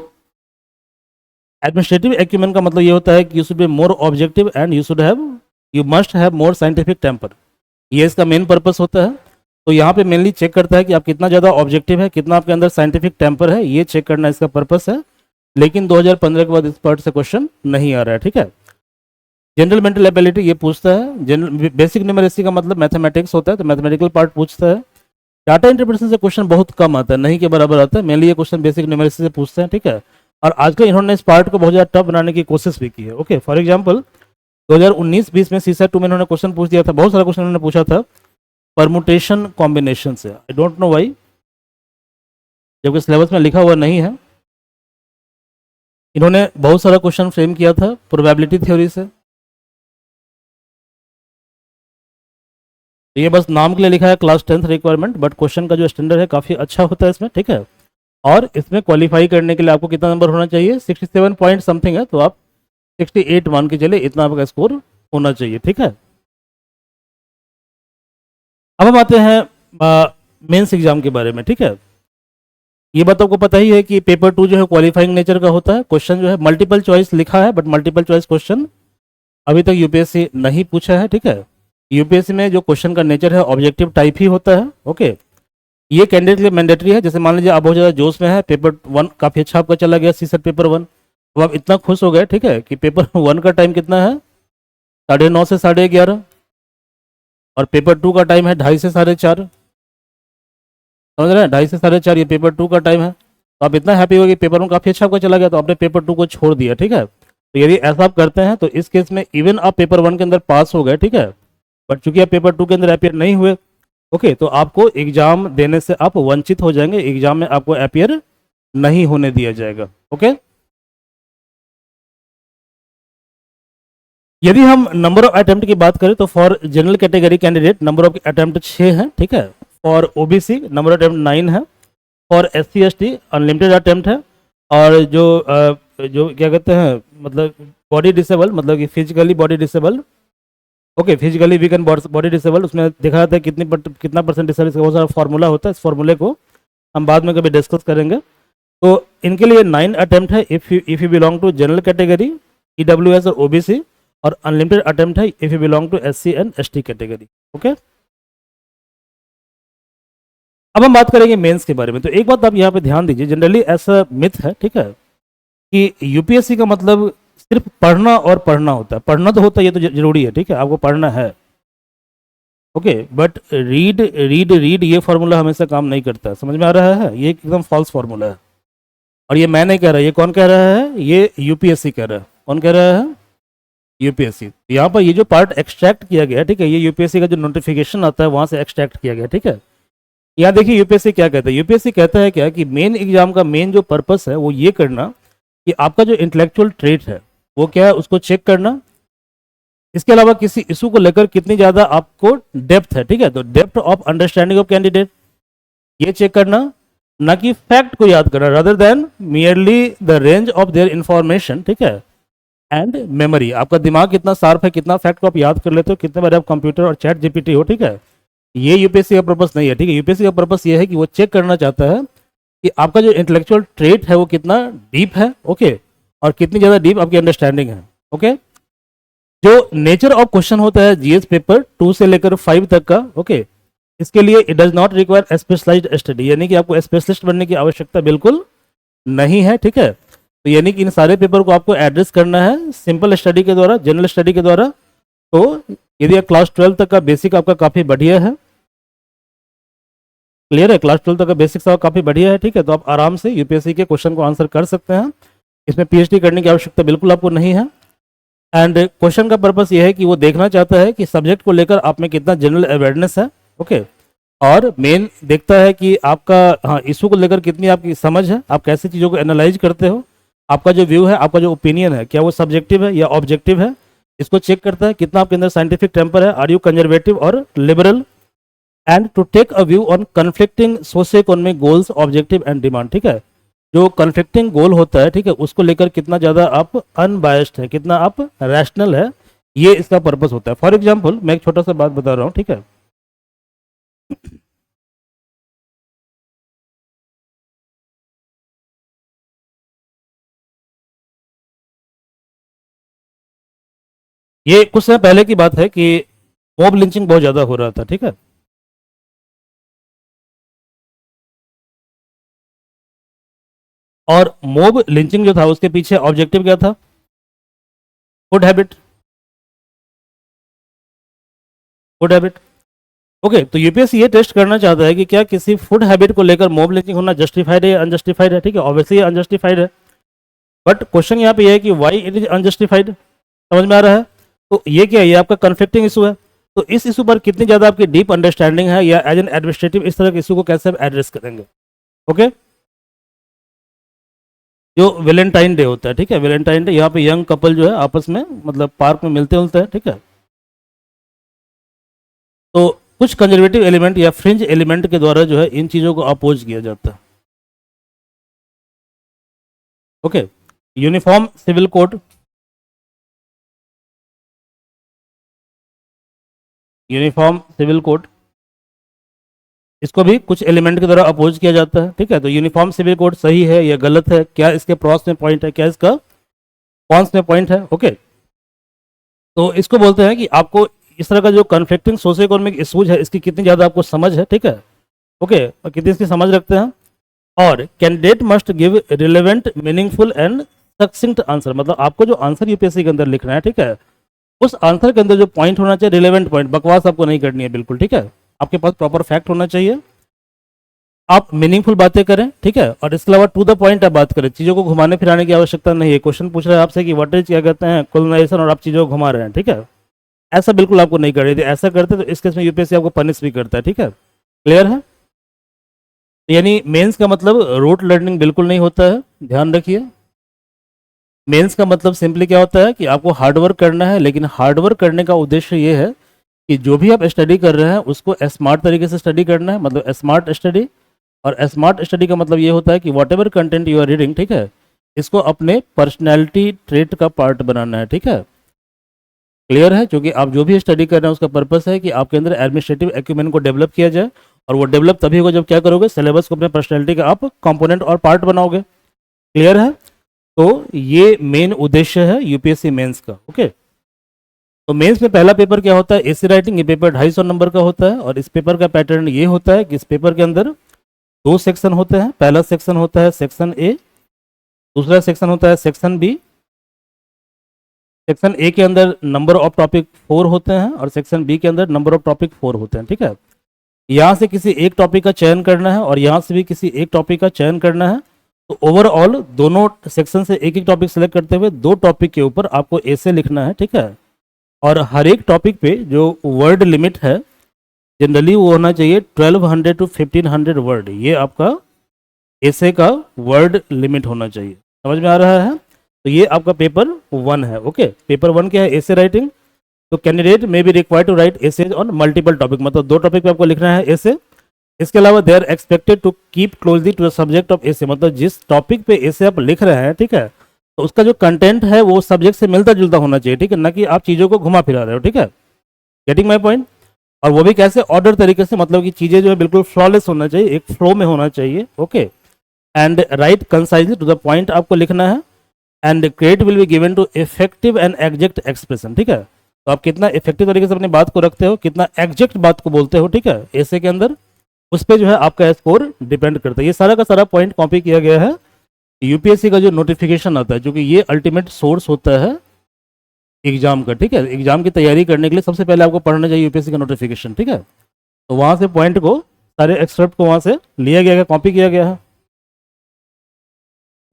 S1: एडमिनिस्ट्रेटिव एक्यूमेन का मतलब ये होता है कि you should be more objective and you must have more scientific temper. ये इसका मेन पर्पस होता है। तो यहाँ पे मेनली चेक करता है कि आप कितना ज़्यादा ऑब्जेक्टिव है, कितना आपके अंदर साइंटिफिक टेम्पर है, ये चेक करना इसका पर्पस है। लेकिन 2015 के बाद इस पार्ट से क्वेश्चन नहीं आ रहा है, ठीक है। जनरल मेंटल एबिलिटी ये पूछता है। जनरल बेसिक न्यूमरेसी का मतलब मैथमेटिक्स होता है, तो मैथमेटिकल पार्ट पूछता है। डाटा इंटरप्रिटेशन से क्वेश्चन बहुत कम आता है, नहीं के बराबर आता है। मेनली ये क्वेश्चन बेसिक न्यूमरेसी से पूछते हैं, ठीक है। और आजकल इन्होंने इस पार्ट को बहुत ज़्यादा टफ बनाने की कोशिश भी की है। ओके, फॉर एग्जाम्पल 2019-20 में सीसेट 2 में इन्होंने क्वेश्चन पूछ दिया था, बहुत सारा क्वेश्चन इन्होंने पूछा था परमुटेशन कॉम्बिनेशन से। आई डोंट नो वाई, जबकि सिलेबस में लिखा हुआ नहीं है। इन्होंने बहुत सारा क्वेश्चन फ्रेम किया था प्रोबेबिलिटी थ्योरी से। तो ये बस नाम के लिए लिखा है class 10th requirement, but question का जो स्टैंडर्ड है काफ़ी अच्छा होता है इसमें, ठीक है। और इसमें क्वालिफाई करने के लिए आपको कितना नंबर होना चाहिए, 67 पॉइंट समथिंग है, तो आप 68 मान के चले, इतना आपका स्कोर होना चाहिए, ठीक है। अब हम आते हैं मेंस एग्जाम के बारे में, ठीक है। ये बात आपको पता ही है कि पेपर 2 जो है क्वालिफाइंग नेचर का होता है। क्वेश्चन जो है मल्टीपल चॉइस लिखा है, बट मल्टीपल चॉइस क्वेश्चन अभी तक यूपीएससी नहीं पूछा है, ठीक है। यूपीएससी में जो क्वेश्चन का नेचर है ऑब्जेक्टिव टाइप ही होता है। ओके, ये कैंडिडेट के लिए मैंडेटरी है। जैसे मान लीजिए आप बहुत ज़्यादा जोश में है, पेपर 1 काफ़ी अच्छा आपका चला गया, सीसेट पेपर 1, तो आप इतना खुश हो गए, ठीक है, कि पेपर 1 का टाइम कितना है 9:30 से 11:30, और पेपर 2 का टाइम है 2:30 से 4:30। समझ रहे हैं, 2:30 से 4:30 ये पेपर 2 का टाइम है। तो आप इतना हैप्पी हो कि पेपर 1 काफ़ी अच्छा आपका चला गया, तो आपने पेपर 2 को छोड़ दिया, ठीक है। तो यदि ऐसा आप करते हैं तो इस केस में इवन आप पेपर 1 के अंदर पास हो गए, ठीक है, बट चूंकि आप पेपर 2 के अंदर अपियर नहीं हुए, ओके, तो आपको एग्जाम देने से आप वंचित हो जाएंगे, एग्जाम में आपको अपियर नहीं होने दिया जाएगा। ओके, यदि हम नंबर ऑफ अटेम्प्ट की बात करें तो for general category candidate number of attempt 6 है, ठीक है। For OBC number of attempt 9 है। For SC ST unlimited attempt है। और जो क्या कहते हैं, मतलब बॉडी डिसेबल, मतलब कि physically body disable, okay, physically weak and body disable, उसमें देखा जाता है कितना परसेंट डिसेबल, इसका बहुत सारा फॉर्मूला होता है। इस फॉर्मूले को हम बाद में कभी डिस्कस करेंगे। तो इनके लिए 9 अटेम्प्ट है if you belong to general category, EWS और ओबीसी, और अनलिमिटेड अटेम्प्ट है if you belong to SC and ST category. Okay, अब हम बात करेंगे मेंस के बारे में। तो एक बात आप यहाँ पे ध्यान दीजिए, जनरली ऐसा मिथ है, ठीक है, कि यूपीएससी का मतलब सिर्फ पढ़ना और पढ़ना होता है। पढ़ना तो होता है, ये तो जरूरी है, ठीक है, आपको पढ़ना है। Okay, but read read read ये फॉर्मूला हमेशा काम नहीं करता। समझ में आ रहा है, ये एकदम फॉल्स फॉर्मूला है। और ये मैं नहीं कह रहा, ये कौन कह रहा है, ये यूपीएससी कह रहा है। कौन कह रहा है, यूपीएससी। यहाँ पर ये जो पार्ट एक्सट्रैक्ट किया गया है, ठीक है, ये यूपीएससी का जो नोटिफिकेशन आता है वहाँ से एक्सट्रैक्ट किया गया, ठीक है। यहाँ देखिए यूपीएससी क्या कहता है। यूपीएससी कहता है क्या कि मेन एग्जाम का मेन जो पर्पस है वो ये करना कि आपका जो इंटेलेक्चुअल ट्रेट है वो क्या है, उसको चेक करना। इसके अलावा किसी इशू को लेकर कितनी ज़्यादा आपको डेप्थ है, ठीक है, तो depth of understanding of candidate ये चेक करना, ना कि फैक्ट को याद करना, rather than merely the range of their information, ठीक है, एंड मेमोरी। आपका दिमाग कितना शार्प है, कितना फैक्ट को आप याद कर लेते हो, कितने बार आप कंप्यूटर और चैट जीपीटी हो, ठीक है। ये यूपीएससी का पर्पस नहीं है, ठीक है। यूपीएससी का पर्पस ये है कि वो चेक करना चाहता है कि आपका जो इंटेलेक्चुअल ट्रेट है वो कितना डीप है, ओके, और कितनी ज़्यादा डीप आपकी अंडरस्टैंडिंग है। ओके, जो नेचर ऑफ क्वेश्चन होता है जीएस पेपर 2 से लेकर 5 तक का, ओके, इसके लिए it does not require specialised study, यानी कि आपको स्पेशलिस्ट बनने की आवश्यकता बिल्कुल नहीं है, ठीक है। तो यानी कि इन सारे पेपर को आपको एड्रेस करना है सिंपल स्टडी के द्वारा, जनरल स्टडी के द्वारा। तो यदि आप क्लास 12 तक का बेसिक आपका काफ़ी बढ़िया है, क्लियर है, क्लास 12 तक का बेसिक आपका काफ़ी बढ़िया है, ठीक है, तो आप आराम से यूपीएससी के क्वेश्चन को आंसर कर सकते हैं। इसमें पीएचडी करने की आवश्यकता बिल्कुल आपको नहीं है। एंड क्वेश्चन का पर्पस ये है कि वो देखना चाहता है कि सब्जेक्ट को लेकर आप में कितना जनरल अवेयरनेस है, ओके, और मेन देखता है कि आपका, हाँ, इशू को लेकर कितनी आपकी समझ है, आप कैसे चीज़ों को एनालाइज करते हो, आपका जो व्यू है, आपका जो ओपिनियन है, क्या वो सब्जेक्टिव है या ऑब्जेक्टिव है, इसको चेक करता है। कितना आपके अंदर साइंटिफिक टेम्पर है, आर यू कंजर्वेटिव और liberal, and to take a view on conflicting socio economic goals, objective and demand. ठीक है, जो कन्फ्लिक्टिंग गोल होता है, ठीक है, उसको लेकर कितना ज़्यादा आप अनबायस्ड है, कितना आप रैशनल है, ये इसका पर्पस होता है। फॉर एग्जाम्पल मैं एक छोटा सा बात बता रहा हूँ, ठीक है। ये कुछ समय पहले की बात है कि मॉब लिंचिंग बहुत ज़्यादा हो रहा था, ठीक है। और मॉब लिंचिंग जो था उसके पीछे ऑब्जेक्टिव क्या था? Food habit, food habit. Okay, तो यूपीएससी ये टेस्ट करना चाहता है कि क्या किसी फूड हैबिट को लेकर मॉब लिंचिंग होना जस्टिफाइड है या अनजस्टिफाइड है, ठीक है। ऑब्वियसली अनजस्टिफाइड है, बट क्वेश्चन यहाँ पे ये है कि वाई इट इज अनजस्टिफाइड। समझ में आ रहा है? तो ये क्या है, ये आपका कन्फ्लिक्टिंग इशू है। तो इस इशू पर कितनी ज़्यादा आपकी डीप अंडरस्टैंडिंग है, या एज एन एडमिनिस्ट्रेटिव इस तरह के इशू को कैसे आप एड्रेस करेंगे। ओके, जो वैलेंटाइन डे होता है, ठीक है, वैलेंटाइन डे, यहाँ पे यंग कपल जो है आपस में मतलब पार्क में मिलते जुलते हैं, ठीक है। तो कुछ कंजर्वेटिव एलिमेंट या फ्रिंज एलिमेंट के द्वारा जो है इन चीज़ों को अपोज किया जाता है। Okay, uniform civil code, uniform civil code, इसको भी कुछ एलिमेंट के द्वारा अपोज किया जाता है, ठीक है। तो यूनिफॉर्म सिविल कोड सही है या गलत है, क्या इसके प्रॉस में पॉइंट है, क्या इसका कॉन्स में पॉइंट है। ओके, तो इसको बोलते हैं कि आपको इस तरह का जो कन्फ्लिक्टिंग सोशियो इकोनॉमिक इशूज है इसकी कितनी ज़्यादा आपको समझ है, ठीक है। ओके, और कितनी इसकी समझ रखते हैं। और candidate must give relevant, meaningful and succinct answer, मतलब आपको जो आंसर यूपीएससी के अंदर लिखना है, ठीक है, उस आंसर के अंदर जो पॉइंट होना चाहिए रिलेवेंट पॉइंट, बकवास आपको नहीं करनी है बिल्कुल, ठीक है। आपके पास प्रॉपर फैक्ट होना चाहिए, आप मीनिंगफुल बातें करें, ठीक है। और इसके अलावा टू द पॉइंट आप बात करें, चीज़ों को घुमाने फिराने की आवश्यकता नहीं है। क्वेश्चन पूछ रहा है आपसे कि व्हाट इज क्या कहते हैं कोलोनाइजेशन, और आप चीज़ों को घुमा रहे हैं, ठीक है। ऐसा बिल्कुल आपको नहीं करनी थी, ऐसा करते तो इस केस में यूपीएससी आपको पनिश भी करता है, ठीक है। क्लियर है? यानी मेंस का मतलब रूट लर्निंग बिल्कुल नहीं होता है, ध्यान रखिए। मेंस का मतलब सिंपली क्या होता है कि आपको हार्डवर्क करना है, लेकिन हार्डवर्क करने का उद्देश्य ये है कि जो भी आप स्टडी कर रहे हैं उसको स्मार्ट तरीके से स्टडी करना है, मतलब स्मार्ट स्टडी। और स्मार्ट स्टडी का मतलब ये होता है कि whatever content you are reading, ठीक है, इसको अपने पर्सनैलिटी ट्रेट का पार्ट बनाना है, ठीक है। क्लियर है? क्योंकि आप जो भी स्टडी कर रहे हैं उसका पर्पस है कि आपके अंदर एडमिनिस्ट्रेटिव एक्यूमेंट को डेवलप किया जाए, और वो डेवलप तभी होगा जब क्या करोगे, सिलेबस को अपने पर्सनैलिटी का आप कंपोनेंट और पार्ट बनाओगे। क्लियर है? तो ये मेन उद्देश्य है यूपीएससी मेंस का। ओके, तो मेंस में पहला पेपर क्या होता है, एसी राइटिंग। ये पेपर 250 नंबर का होता है, और इस पेपर का पैटर्न ये होता है कि इस पेपर के अंदर दो सेक्शन होते हैं। पहला सेक्शन होता है सेक्शन ए, दूसरा सेक्शन होता है सेक्शन बी। सेक्शन ए के अंदर नंबर ऑफ टॉपिक 4 होते हैं, और सेक्शन बी के अंदर नंबर ऑफ टॉपिक 4 होते हैं, ठीक है। यहाँ से किसी एक टॉपिक का चयन करना है, और यहाँ से भी किसी एक टॉपिक का चयन करना है। तो ओवरऑल दोनों सेक्शन से एक एक टॉपिक सेलेक्ट करते हुए दो टॉपिक के ऊपर आपको ऐसे लिखना है, ठीक है। और हर एक टॉपिक पे जो वर्ड लिमिट है जनरली वो होना चाहिए 1200 to 1500 वर्ड, ये आपका ऐसे का वर्ड लिमिट होना चाहिए। समझ में आ रहा है? तो ये आपका पेपर 1 है। ओके, पेपर 1 क्या है, ऐसे राइटिंग। तो candidate may be required to write essays on multiple topic, मतलब दो टॉपिक पे आपको लिखना है ऐसे। इसके अलावा they are expected to keep closely to the subject of essay, मतलब जिस टॉपिक पे ऐसे आप लिख रहे हैं, ठीक है, तो उसका जो कंटेंट है वो सब्जेक्ट से मिलता जुलता होना चाहिए, ठीक है, ना कि आप चीज़ों को घुमा फिरा रहे हो, ठीक है। Getting my point? और वो भी कैसे, ऑर्डर तरीके से, मतलब कि चीज़ें जो है बिल्कुल फ्लॉलेस होना चाहिए, एक फ्लो में होना चाहिए। Okay, and write concisely to the point आपको लिखना है। And credit will be given to effective and exact expression, ठीक है। तो आप कितना इफेक्टिव तरीके से अपनी बात को रखते हो, कितना एग्जैक्ट बात को बोलते हो, ठीक है, ऐसे के अंदर, उस पर जो है आपका स्कोर डिपेंड करता है। ये सारा का सारा पॉइंट कॉपी किया गया है यूपीएससी का जो नोटिफिकेशन आता है, क्योंकि ये अल्टीमेट सोर्स होता है एग्जाम का, ठीक है। एग्जाम की तैयारी करने के लिए सबसे पहले आपको पढ़ना चाहिए यूपीएससी का नोटिफिकेशन, ठीक है। तो वहाँ से पॉइंट को, सारे एक्सट्रैक्ट को वहाँ से लिया गया है, कॉपी किया गया है।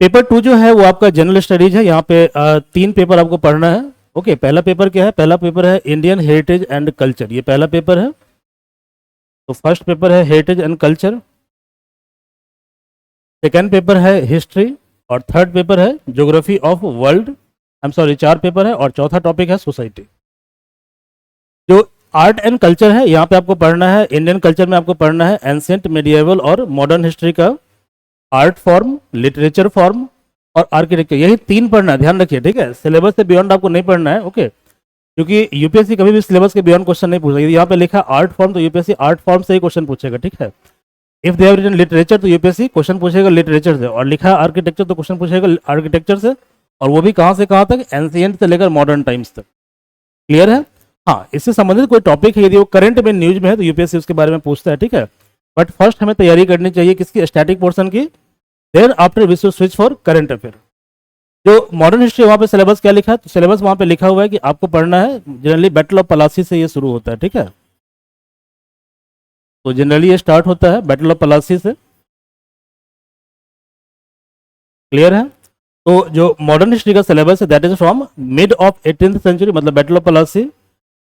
S1: पेपर 2 जो है वो आपका जनरल स्टडीज है। यहाँ पे 3 पेपर आपको पढ़ना है। ओके, पहला पेपर क्या है, पहला पेपर है इंडियन हेरिटेज एंड कल्चर, ये पहला पेपर है। तो फर्स्ट पेपर है heritage and culture, second paper है हिस्ट्री, और थर्ड पेपर है geography of world. I am sorry, 4 paper है, और चौथा टॉपिक है सोसाइटी। जो आर्ट एंड कल्चर है, यहाँ पे आपको पढ़ना है इंडियन कल्चर में आपको पढ़ना है एंशिएंट, मिडिएवल और मॉडर्न हिस्ट्री का आर्ट फॉर्म, लिटरेचर फॉर्म और आर्किटेक्चर, यही 3 पढ़ना है, ध्यान रखिए, ठीक है। सिलेबस से बियॉन्ड आपको नहीं पढ़ना है, ओके, क्योंकि यूपीएससी कभी भी सिलेबस के बियॉन्ड क्वेश्चन नहीं पूछेगा। यहाँ पे लिखा आर्ट फॉर्म तो यूपीएससी आर्ट फॉर्म से ही क्वेश्चन पूछेगा, ठीक है। If they have written literature तो यूपीएससी क्वेश्चन पूछेगा लिटरेचर से, और लिखा आर्किटेक्चर तो क्वेश्चन पूछेगा आर्किटेक्चर से, और वो भी कहाँ से कहाँ तक, एंशिएंट से लेकर मॉडर्न टाइम्स तक। क्लियर है? हाँ, इससे संबंधित कोई टॉपिक है यदि वो करंट में न्यूज में है तो यूपीएससी उसके बारे में पूछता है, ठीक है। बट फर्स्ट हमें तैयारी करनी चाहिए किसकी, स्टैटिक पोर्शन की, then after we should switch for current affair. जो मॉडर्न हिस्ट्री वहाँ पे सिलेबस क्या लिखा है, तो सिलेबस वहाँ पे लिखा हुआ है कि आपको पढ़ना है जनरली बैटल ऑफ पलासी से ये शुरू होता है, ठीक है। तो जनरली ये स्टार्ट होता है बैटल ऑफ पलासी से। क्लियर है? तो जो मॉडर्न हिस्ट्री का सिलेबस है that is from mid of 18th century, मतलब battle of Plassey,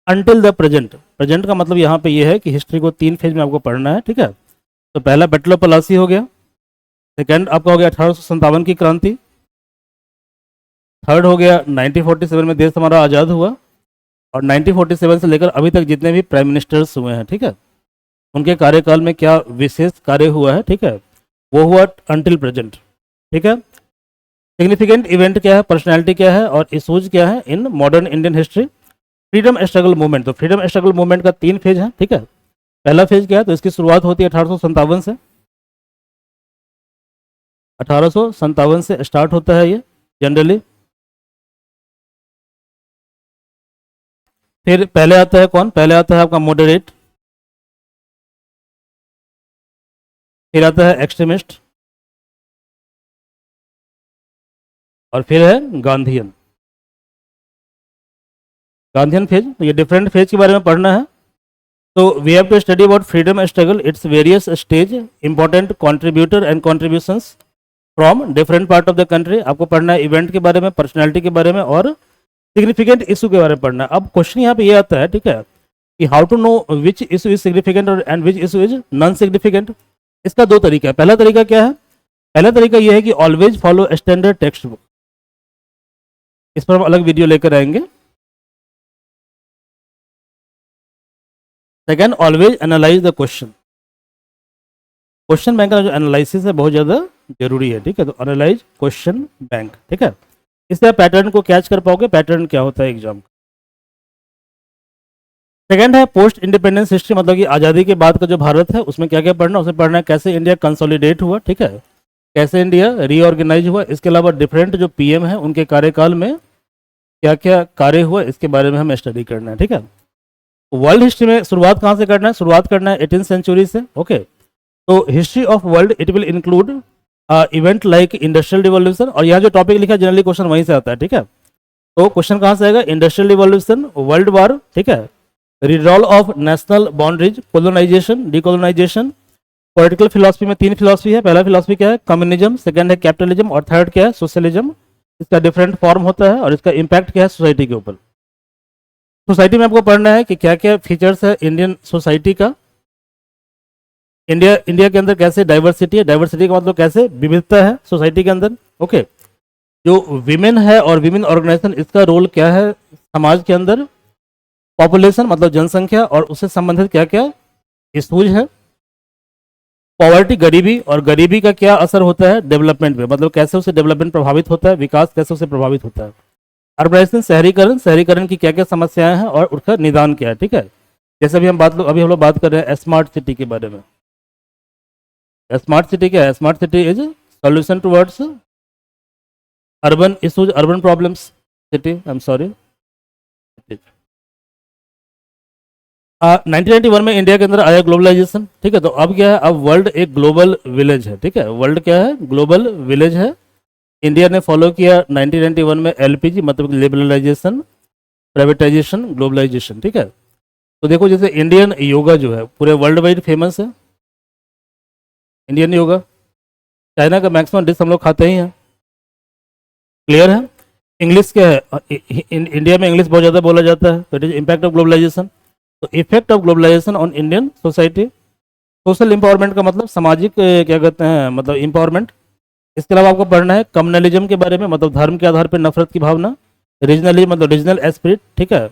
S1: until the present. Present का मतलब यहाँ पे ये है कि हिस्ट्री को 3 फेज में आपको पढ़ना है, ठीक है। तो पहला बैटल ऑफ पलासी हो गया, सेकेंड आपका हो गया 1857 की क्रांति, थर्ड हो गया 1947 में देश हमारा आज़ाद हुआ, और 1947 से लेकर अभी तक जितने भी प्राइम मिनिस्टर्स हुए हैं, ठीक है, उनके कार्यकाल में क्या विशेष कार्य हुआ है, ठीक है, वो हुआ अंटिल प्रेजेंट, ठीक है। सिग्निफिकेंट इवेंट क्या है, पर्सनैलिटी क्या है और इशूज क्या है in modern Indian history. Freedom struggle movement, तो फ्रीडम स्ट्रगल मूवमेंट का 3 फेज है, ठीक है। पहला फेज क्या है, तो इसकी शुरुआत होती है 1857 से, 1857 से स्टार्ट होता है ये जनरली। फिर पहले आता है कौन, पहले आता है आपका मॉडरेट, फिर आता है एक्सट्रीमिस्ट, और फिर है गांधीयन। गांधीयन फेज, तो ये डिफरेंट फेज के बारे में पढ़ना है। तो we have to study about freedom struggle, its various stage, important contributor and contributions from different part of the country. आपको पढ़ना है इवेंट के बारे में, पर्सनैलिटी के बारे में और सिग्निफिकेंट इशू के बारे में पढ़ना है। अब क्वेश्चन यहाँ पे ये आता है, ठीक है, कि how to know which issue is significant और and which issue is non significant. इसका 2 तरीका है। पहला तरीका क्या है, पहला तरीका यह है कि always follow standard text book, इस पर हम अलग वीडियो लेकर आएंगे। Second, always analyse the question, question bank का जो एनालिसिस है बहुत ज़्यादा जरूरी है, ठीक है। तो एनालाइज क्वेश्चन बैंक, ठीक है, इससे आप पैटर्न को कैच कर पाओगे, पैटर्न क्या होता है एग्जाम का। सेकेंड है पोस्ट इंडिपेंडेंस हिस्ट्री, मतलब कि आज़ादी के बाद का जो भारत है उसमें क्या क्या पढ़ना, उसमें पढ़ना है कैसे इंडिया कंसोलिडेट हुआ, ठीक है, कैसे इंडिया रीऑर्गेनाइज हुआ, इसके अलावा डिफरेंट जो पीएम है उनके कार्यकाल में क्या क्या कार्य हुआ, इसके बारे में हम स्टडी करना है, ठीक है। वर्ल्ड हिस्ट्री में शुरुआत कहाँ से करना है, शुरुआत करना है 18th सेंचुरी से, ओके। तो history of world it will include event like industrial revolution, और यहाँ जो टॉपिक लिखा है जनरली क्वेश्चन वहीं से आता है, ठीक है। तो क्वेश्चन कहाँ से आएगा, इंडस्ट्रियल रिवॉल्यूशन, वर्ल्ड वॉर, ठीक है, redrawal of national boundaries, colonisation, decolonisation. Political philosophy में 3 फिलॉसफी है, पहला फिलॉसफी क्या है, कम्युनिज्म, सेकंड है कैपिटलिज्म और थर्ड क्या है, सोशलिज्म। इसका डिफरेंट फॉर्म होता है और इसका इम्पैक्ट क्या है सोसाइटी के ऊपर। सोसाइटी में आपको पढ़ना है कि क्या क्या फीचर्स है इंडियन सोसाइटी का, इंडिया के अंदर कैसे डाइवर्सिटी है, डाइवर्सिटी का मतलब कैसे विविधता है सोसाइटी के अंदर, ओके। जो विमेन है और विमेन ऑर्गेनाइजेशन, इसका रोल क्या है समाज के अंदर, पॉपुलेशन मतलब जनसंख्या और उससे संबंधित क्या क्या इशूज है, पॉवर्टी गरीबी, और गरीबी का क्या असर होता है डेवलपमेंट पे, मतलब कैसे उससे डेवलपमेंट प्रभावित होता है, विकास कैसे उससे प्रभावित होता है, अर्बनाइजेशन शहरीकरण, शहरीकरण की क्या क्या समस्याएं हैं और उसका निदान क्या है, ठीक है। जैसे अभी हम लोग बात कर रहे हैं स्मार्ट सिटी के बारे में। स्मार्ट सिटी क्या है, smart city is solution towards urban issues, urban problems, city, I am sorry. 1991 में इंडिया के अंदर आया ग्लोबलाइजेशन, ठीक है। तो अब क्या है, अब वर्ल्ड एक ग्लोबल विलेज है, ठीक है, वर्ल्ड क्या है, ग्लोबल विलेज है। इंडिया ने फॉलो किया 1991 में एलपीजी, मतलब लिबरलाइजेशन, प्राइवेटाइजेशन, ग्लोबलाइजेशन, ठीक है। तो देखो जैसे इंडियन योगा जो है पूरे वर्ल्ड वाइड फेमस है, इंडियन योगा। चाइना का मैक्सिमम डिश हम लोग खाते ही हैं, क्लियर है। इंग्लिश क्या है, इंडिया में इंग्लिश बहुत ज़्यादा बोला जाता है, तो it is impact of globalisation. तो effect of globalisation on Indian society, social empowerment का मतलब सामाजिक क्या कहते हैं, मतलब इंपावरमेंट। इसके अलावा आपको पढ़ना है कम्युनलिज्म के बारे में, मतलब धर्म के आधार पर नफरत की भावना, रीजनलिज्म मतलब रीजनल एस्पिरिट, ठीक है,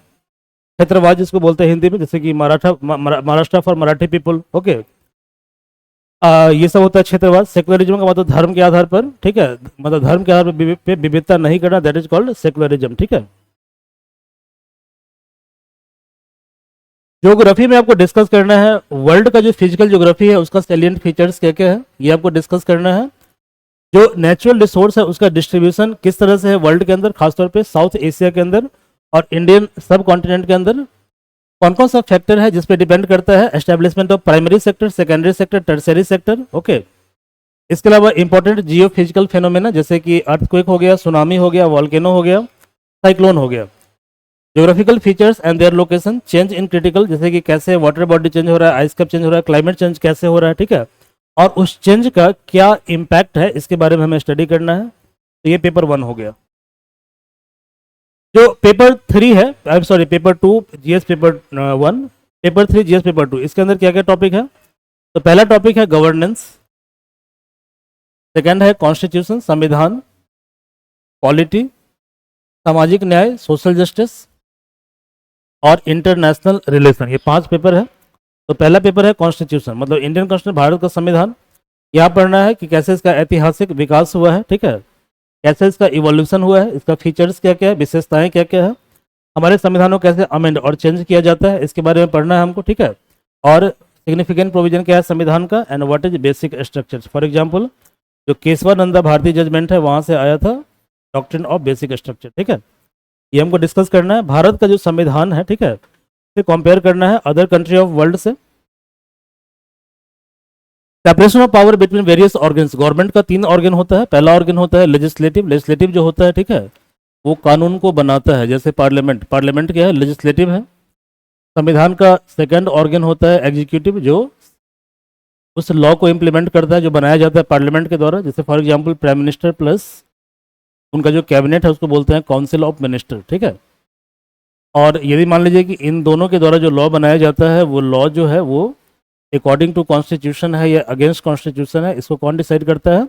S1: क्षेत्रवाद जिसको बोलते हैं हिंदी में, जैसे कि Maharashtra for Marathi people, okay. ये सब होता है क्षेत्रवाद। सेकुलरिज्म का मतलब धर्म के आधार पर, ठीक है, मतलब धर्म के आधार पर विविधता नहीं करना, दैट इज कॉल्ड सेकुलरिज्म, ठीक है। ज्योग्राफी में आपको डिस्कस करना है वर्ल्ड का जो फिजिकल ज्योग्राफी है उसका सैलिएंट फीचर्स क्या क्या है, ये आपको डिस्कस करना है। जो नेचुरल रिसोर्स है उसका डिस्ट्रीब्यूशन किस तरह से है वर्ल्ड के अंदर, खासतौर पे साउथ एशिया के अंदर और इंडियन सब कॉन्टिनेंट के अंदर। कौन कौन सा फैक्टर है जिस पे डिपेंड करता है, establishment of primary sector, secondary sector, tertiary sector, okay. इसके अलावा इंपॉर्टेंट जियो फिजिकल फेनोमेना जैसे कि अर्थक्वेक हो गया, सुनामी हो गया, वॉल्केनो हो गया, साइक्लोन हो गया। Geographical features and their location, change in critical जैसे कि कैसे वाटर बॉडी चेंज हो रहा है, आइस कप चेंज हो रहा है, क्लाइमेट चेंज कैसे हो रहा है, ठीक है, और उस चेंज का क्या इम्पैक्ट है इसके बारे में हमें स्टडी करना है। तो ये पेपर 1 हो गया। जो पेपर 3 है, I am sorry paper 2 GS paper 1, paper 3 GS paper 2, इसके अंदर क्या क्या टॉपिक है। तो पहला टॉपिक है गवर्नेंस, सेकंड है कॉन्स्टिट्यूशन संविधान, पॉलिटी, सामाजिक न्याय सोशल जस्टिस और इंटरनेशनल रिलेशन, ये 5 पेपर है। तो पहला पेपर है कॉन्स्टिट्यूशन, मतलब इंडियन कॉन्स्टिट्यूशन, भारत का संविधान। यहाँ पढ़ना है कि कैसे इसका ऐतिहासिक विकास हुआ है, ठीक है, कैसे इसका इवोल्यूशन हुआ है, इसका फीचर्स क्या क्या है, विशेषताएं क्या क्या है, हमारे संविधानों को कैसे अमेंड और चेंज किया जाता है, इसके बारे में पढ़ना है हमको, ठीक है। और सिग्निफिकेंट प्रोविजन क्या है संविधान का, and what is basic structure. For example जो केशवानंदा भारतीय जजमेंट है वहाँ से आया था डॉक्ट्रिन ऑफ बेसिक स्ट्रक्चर, ठीक है। ये हमको डिस्कस करना है। भारत का जो संविधान है, ठीक है, इसे कंपेयर करना है अदर कंट्री ऑफ वर्ल्ड से। Separation of power between various organs, government का 3 ऑर्गन होता है। पहला ऑर्गन होता है लेजिस्लेटिव, लेजिस्लेटिव जो होता है, ठीक है, वो कानून को बनाता है, जैसे पार्लियामेंट, पार्लियामेंट क्या है, लेजिस्लेटिव है। संविधान का सेकंड ऑर्गन होता है एग्जीक्यूटिव, जो उस लॉ को इम्प्लीमेंट करता है जो बनाया जाता है पार्लियामेंट के द्वारा, जैसे for example prime minister plus उनका जो कैबिनेट है उसको बोलते हैं काउंसिल ऑफ मिनिस्टर, ठीक है। और यदि मान लीजिए कि इन दोनों के द्वारा जो लॉ बनाया जाता है वो लॉ जो है वो अकॉर्डिंग टू कॉन्स्टिट्यूशन है या अगेंस्ट कॉन्स्टिट्यूशन है, इसको कौन डिसाइड करता है,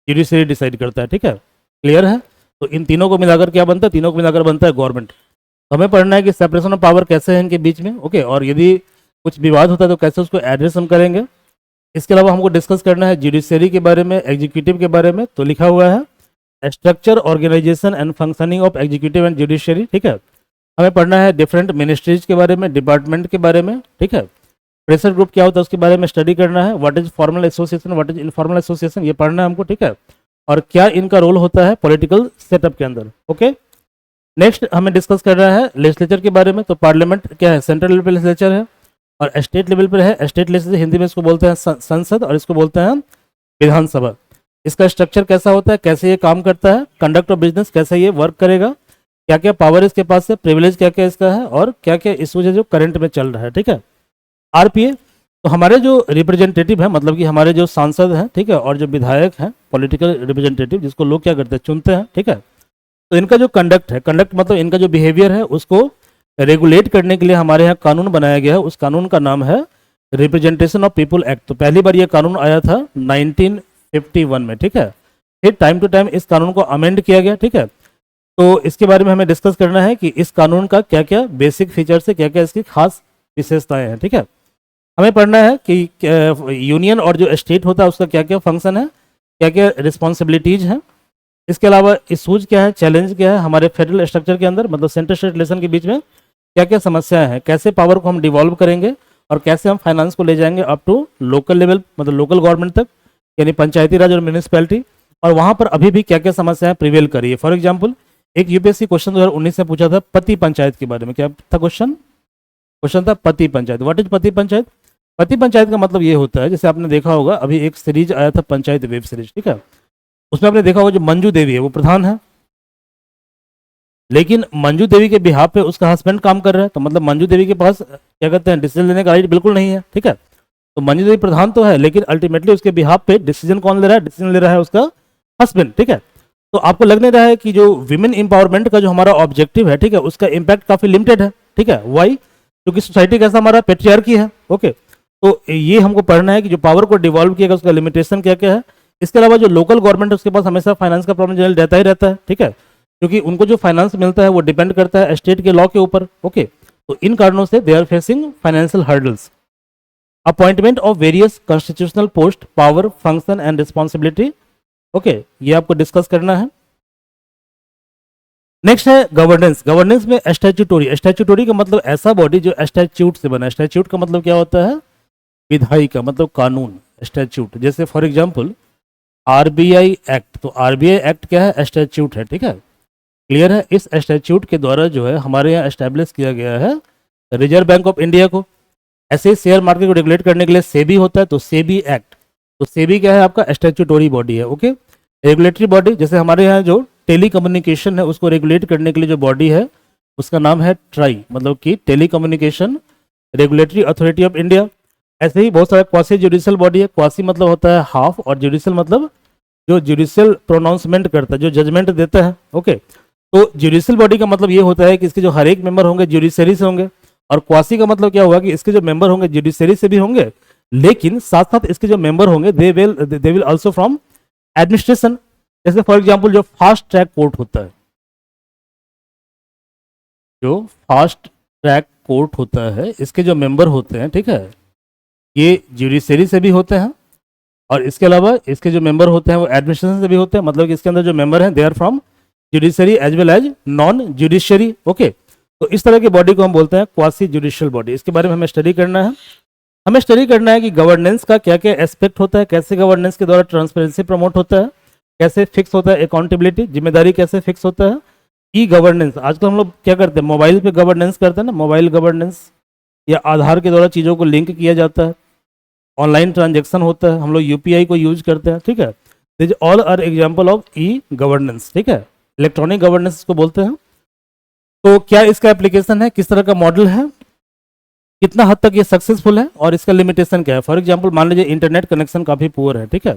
S1: जुडिशरी डिसाइड करता है, ठीक है, क्लियर है। तो इन तीनों को मिलाकर क्या बनता है, तीनों को मिलाकर बनता है गवर्नमेंट। तो हमें पढ़ना है कि सेपरेशन ऑफ पावर कैसे है इनके बीच में, ओके, और यदि कुछ विवाद होता है तो कैसे उसको एड्रेस हम करेंगे। इसके अलावा हमको डिस्कस करना है जुडिशरी के बारे में, एग्जीक्यूटिव के बारे में। तो लिखा हुआ है structure, organisation and functioning of executive and judiciary, ठीक है। हमें पढ़ना है डिफरेंट मिनिस्ट्रीज के बारे में, डिपार्टमेंट के बारे में, ठीक है। प्रेशर ग्रुप क्या होता है उसके बारे में स्टडी करना है। What is formal association, what is informal association, ये पढ़ना है हमको, ठीक है, और क्या इनका रोल होता है पॉलिटिकल सेटअप के अंदर, ओके। नेक्स्ट हमें डिस्कस करना है लेजिस्लेचर के बारे में। तो पार्लियामेंट क्या है, सेंट्रल लेवल पर लेजिस्लेचर है, और स्टेट लेवल पर है स्टेट लेजिस्लेचर, हिंदी में इसको बोलते हैं संसद और इसको बोलते हैं विधानसभा। इसका स्ट्रक्चर कैसा होता है, कैसे ये काम करता है, कंडक्ट ऑफ बिजनेस कैसे ये वर्क करेगा, क्या क्या पावर इसके पास है, प्रिविलेज क्या क्या इसका है, और क्या क्या इशूज है जो करंट में चल रहा है, ठीक है। आरपीए, तो हमारे जो रिप्रेजेंटेटिव है, मतलब कि हमारे जो सांसद हैं, ठीक है, और जो विधायक हैं, पॉलिटिकल रिप्रेजेंटेटिव जिसको लोग क्या करते हैं, चुनते हैं, ठीक है। तो इनका जो कंडक्ट है, कंडक्ट मतलब इनका जो बिहेवियर है उसको रेगुलेट करने के लिए हमारे यहाँ कानून बनाया गया है। उस कानून का नाम है रिप्रेजेंटेशन ऑफ पीपुल एक्ट। तो पहली बार ये कानून आया था 1951 में, ठीक है। फिर टाइम टू टाइम इस कानून को अमेंड किया गया, ठीक है। तो इसके बारे में हमें डिस्कस करना है कि इस कानून का क्या क्या बेसिक फीचर्स है, क्या क्या इसकी खास विशेषताएं हैं, ठीक है। हमें पढ़ना है कि यूनियन और जो स्टेट होता है उसका क्या क्या फंक्शन है, क्या क्या रिस्पॉन्सिबिलिटीज हैं। इसके अलावा इशूज क्या है, चैलेंज क्या है हमारे फेडरल स्ट्रक्चर के अंदर, मतलब सेंटर स्टेट रिलेशन के बीच में क्या क्या समस्याएं हैं, कैसे पावर को हम डिवॉल्व करेंगे और कैसे हम फाइनेंस को ले जाएंगे अप टू लोकल लेवल, मतलब लोकल गवर्नमेंट तक, यानी पंचायती राज और म्यूनिसिपैलिटी, और वहाँ पर अभी भी क्या क्या समस्याएं प्रिवेल कर रही है। फॉर एग्जाम्पल एक यूपीएससी क्वेश्चन 2019 में पूछा था पति पंचायत के बारे में। क्या था क्वेश्चन था पति पंचायत। व्हाट इज पति पंचायत। पति पंचायत का मतलब ये होता है, जैसे आपने देखा होगा अभी एक सीरीज आया था पंचायत वेब सीरीज, ठीक है, उसमें आपने देखा होगा जो मंजू देवी है वो प्रधान है, लेकिन मंजू देवी के बिहाफ पे उसका हस्बैंड काम कर रहा है। तो मतलब मंजू देवी के पास क्या कहते हैं डिसीजन लेने का राइट बिल्कुल नहीं है, ठीक है। तो मंजू देवी प्रधान तो है, लेकिन अल्टीमेटली उसके बिहाफ पे डिसीजन कौन ले रहा है, डिसीजन ले रहा है उसका हस्बैंड, ठीक है। तो आपको लगने रहा है कि जो विमेन इंपावरमेंट का जो हमारा ऑब्जेक्टिव है, ठीक है, उसका इम्पैक्ट काफी लिमिटेड है, ठीक है। वाई, क्योंकि सोसाइटी कैसा हमारा पेट्रियार्की है, ओके। तो ये हमको पढ़ना है कि जो पावर को डिवॉल्व किया उसका लिमिटेशन क्या क्या है। इसके अलावा जो लोकल गवर्नमेंट है उसके पास हमेशा फाइनेंस का प्रॉब्लम जनरल रहता ही रहता है, ठीक है, क्योंकि उनको जो फाइनेंस मिलता है वो डिपेंड करता है स्टेट के लॉ के ऊपर, ओके। तो इन कारणों से they are facing financial hurdles. Appointment of various constitutional post, power, function and responsibility. Okay, ये आपको डिस्कस करना है। नेक्स्ट है गवर्नेंस। गवर्नेंस में स्टैट्यूटोरी। स्टैट्यूटोरी का मतलब ऐसा बॉडी जो स्टैट्यूट से बना है। स्टैट्यूट का मतलब क्या होता है? विधायी का मतलब कानून, स्टैट्यूट। जैसे फॉर एग्जांपल आरबीआई एक्ट, तो आरबीआई एक्ट क्या है? स्टैट्यूट है, ठीक है, क्लियर है। इस स्टैट्यूट के द्वारा जो है हमारे यहाँ एस्टेब्लिश किया गया है रिजर्व बैंक ऑफ इंडिया को। ऐसे ही शेयर मार्केट को रेगुलेट करने के लिए सेबी होता है, तो सेबी एक्ट। तो सेबी क्या है? आपका स्टैट्यूटोरी बॉडी है। ओके, रेगुलेटरी बॉडी, जैसे हमारे यहाँ जो टेली कम्युनिकेशन है उसको रेगुलेट करने के लिए जो बॉडी है उसका नाम है ट्राई, मतलब कि telecommunication regulatory authority of India. ऐसे ही बहुत सारा क्वासी जुडिशियल बॉडी है। क्वासी मतलब होता है हाफ, और जुडिशियल मतलब जो जुडिशियल प्रोनाउंसमेंट करता है, जो जजमेंट देता है। ओके, तो जुडिशियल बॉडी का मतलब ये होता है कि इसके जो हर एक मेंबर होंगे जुडिशरी से होंगे, और क्वासी का मतलब क्या हुआ कि इसके जो मेंबर होंगे जुडिशरी से भी होंगे, लेकिन साथ साथ इसके जो मेंबर होंगे they will also from administration. जैसे फॉर एग्जांपल जो फास्ट ट्रैक कोर्ट होता है, जो फास्ट ट्रैक कोर्ट होता है, इसके जो मेंबर होते हैं, ठीक है, ये जुडिशरी से भी होते हैं, और इसके अलावा इसके जो मेंबर होते हैं वो एडमिनिस्ट्रेशन से भी होते हैं। मतलब कि इसके अंदर जो मेंबर हैं they are from judiciary as well as non judiciary. Okay, तो इस तरह की बॉडी को हम बोलते हैं क्वासी जुडिशियल बॉडी। इसके बारे में हमें स्टडी करना है। हमें स्टडी करना है कि गवर्नेंस का क्या क्या एस्पेक्ट होता है, कैसे गवर्नेंस के द्वारा ट्रांसपेरेंसी प्रमोट होता है, कैसे फिक्स होता है अकाउंटेबिलिटी, जिम्मेदारी कैसे फिक्स होता है। ई गवर्नेंस, आजकल हम लोग क्या करते हैं, मोबाइल पे गवर्नेंस करते हैं ना, मोबाइल गवर्नेंस, या आधार के द्वारा चीज़ों को लिंक किया जाता है, ऑनलाइन ट्रांजेक्शन होता है, हम लोग यूपीआई को यूज करते हैं, ठीक है। This all are example of e governance, ठीक है, इलेक्ट्रॉनिक गवर्नेंस को बोलते हैं। तो क्या इसका एप्लीकेशन है, किस तरह का मॉडल है, कितना हद तक ये सक्सेसफुल है, और इसका लिमिटेशन क्या है। फॉर एग्जांपल मान लीजिए इंटरनेट कनेक्शन काफ़ी पुअर है, ठीक है,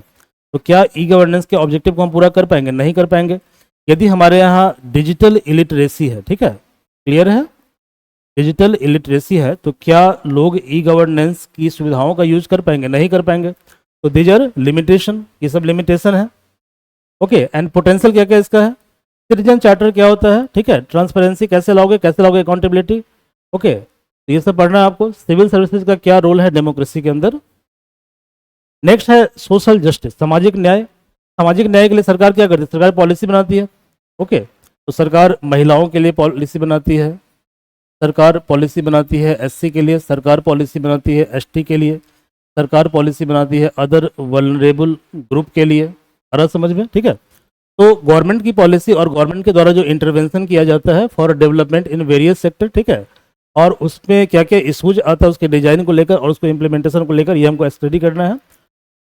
S1: तो क्या ई गवर्नेंस के ऑब्जेक्टिव को हम पूरा कर पाएंगे? नहीं कर पाएंगे। यदि हमारे यहाँ डिजिटल इलिटरेसी है, ठीक है, क्लियर है, डिजिटल इलिटरेसी है, तो क्या लोग ई गवर्नेंस की सुविधाओं का यूज कर पाएंगे? नहीं कर पाएंगे। तो दीज आर लिमिटेशन, ये सब लिमिटेशन है। ओके, एंड पोटेंशियल क्या क्या इसका है, सिटीजन चार्टर क्या होता है, ठीक है, ट्रांसपेरेंसी कैसे लाओगे, कैसे लाओगे अकाउंटेबिलिटी। ओके, तो ये सब पढ़ना है आपको। सिविल सर्विसेज का क्या रोल है डेमोक्रेसी के अंदर। नेक्स्ट है सोशल जस्टिस, सामाजिक न्याय। सामाजिक न्याय के लिए सरकार क्या करती है? सरकार पॉलिसी बनाती है। ओके, तो सरकार महिलाओं के लिए पॉलिसी बनाती है, सरकार पॉलिसी बनाती है एससी के लिए, सरकार पॉलिसी बनाती है एसटी के लिए, सरकार पॉलिसी बनाती है अदर वल्नरेबल ग्रुप के लिए। आ रहा समझ में, ठीक है। तो गवर्नमेंट की पॉलिसी और गवर्नमेंट के द्वारा जो इंटरवेंशन किया जाता है for development in various sector, ठीक है, और उसमें क्या क्या इशूज आता है उसके डिजाइन को लेकर और उसको इम्प्लीमेंटेशन को लेकर, ये हमको स्टडी करना है।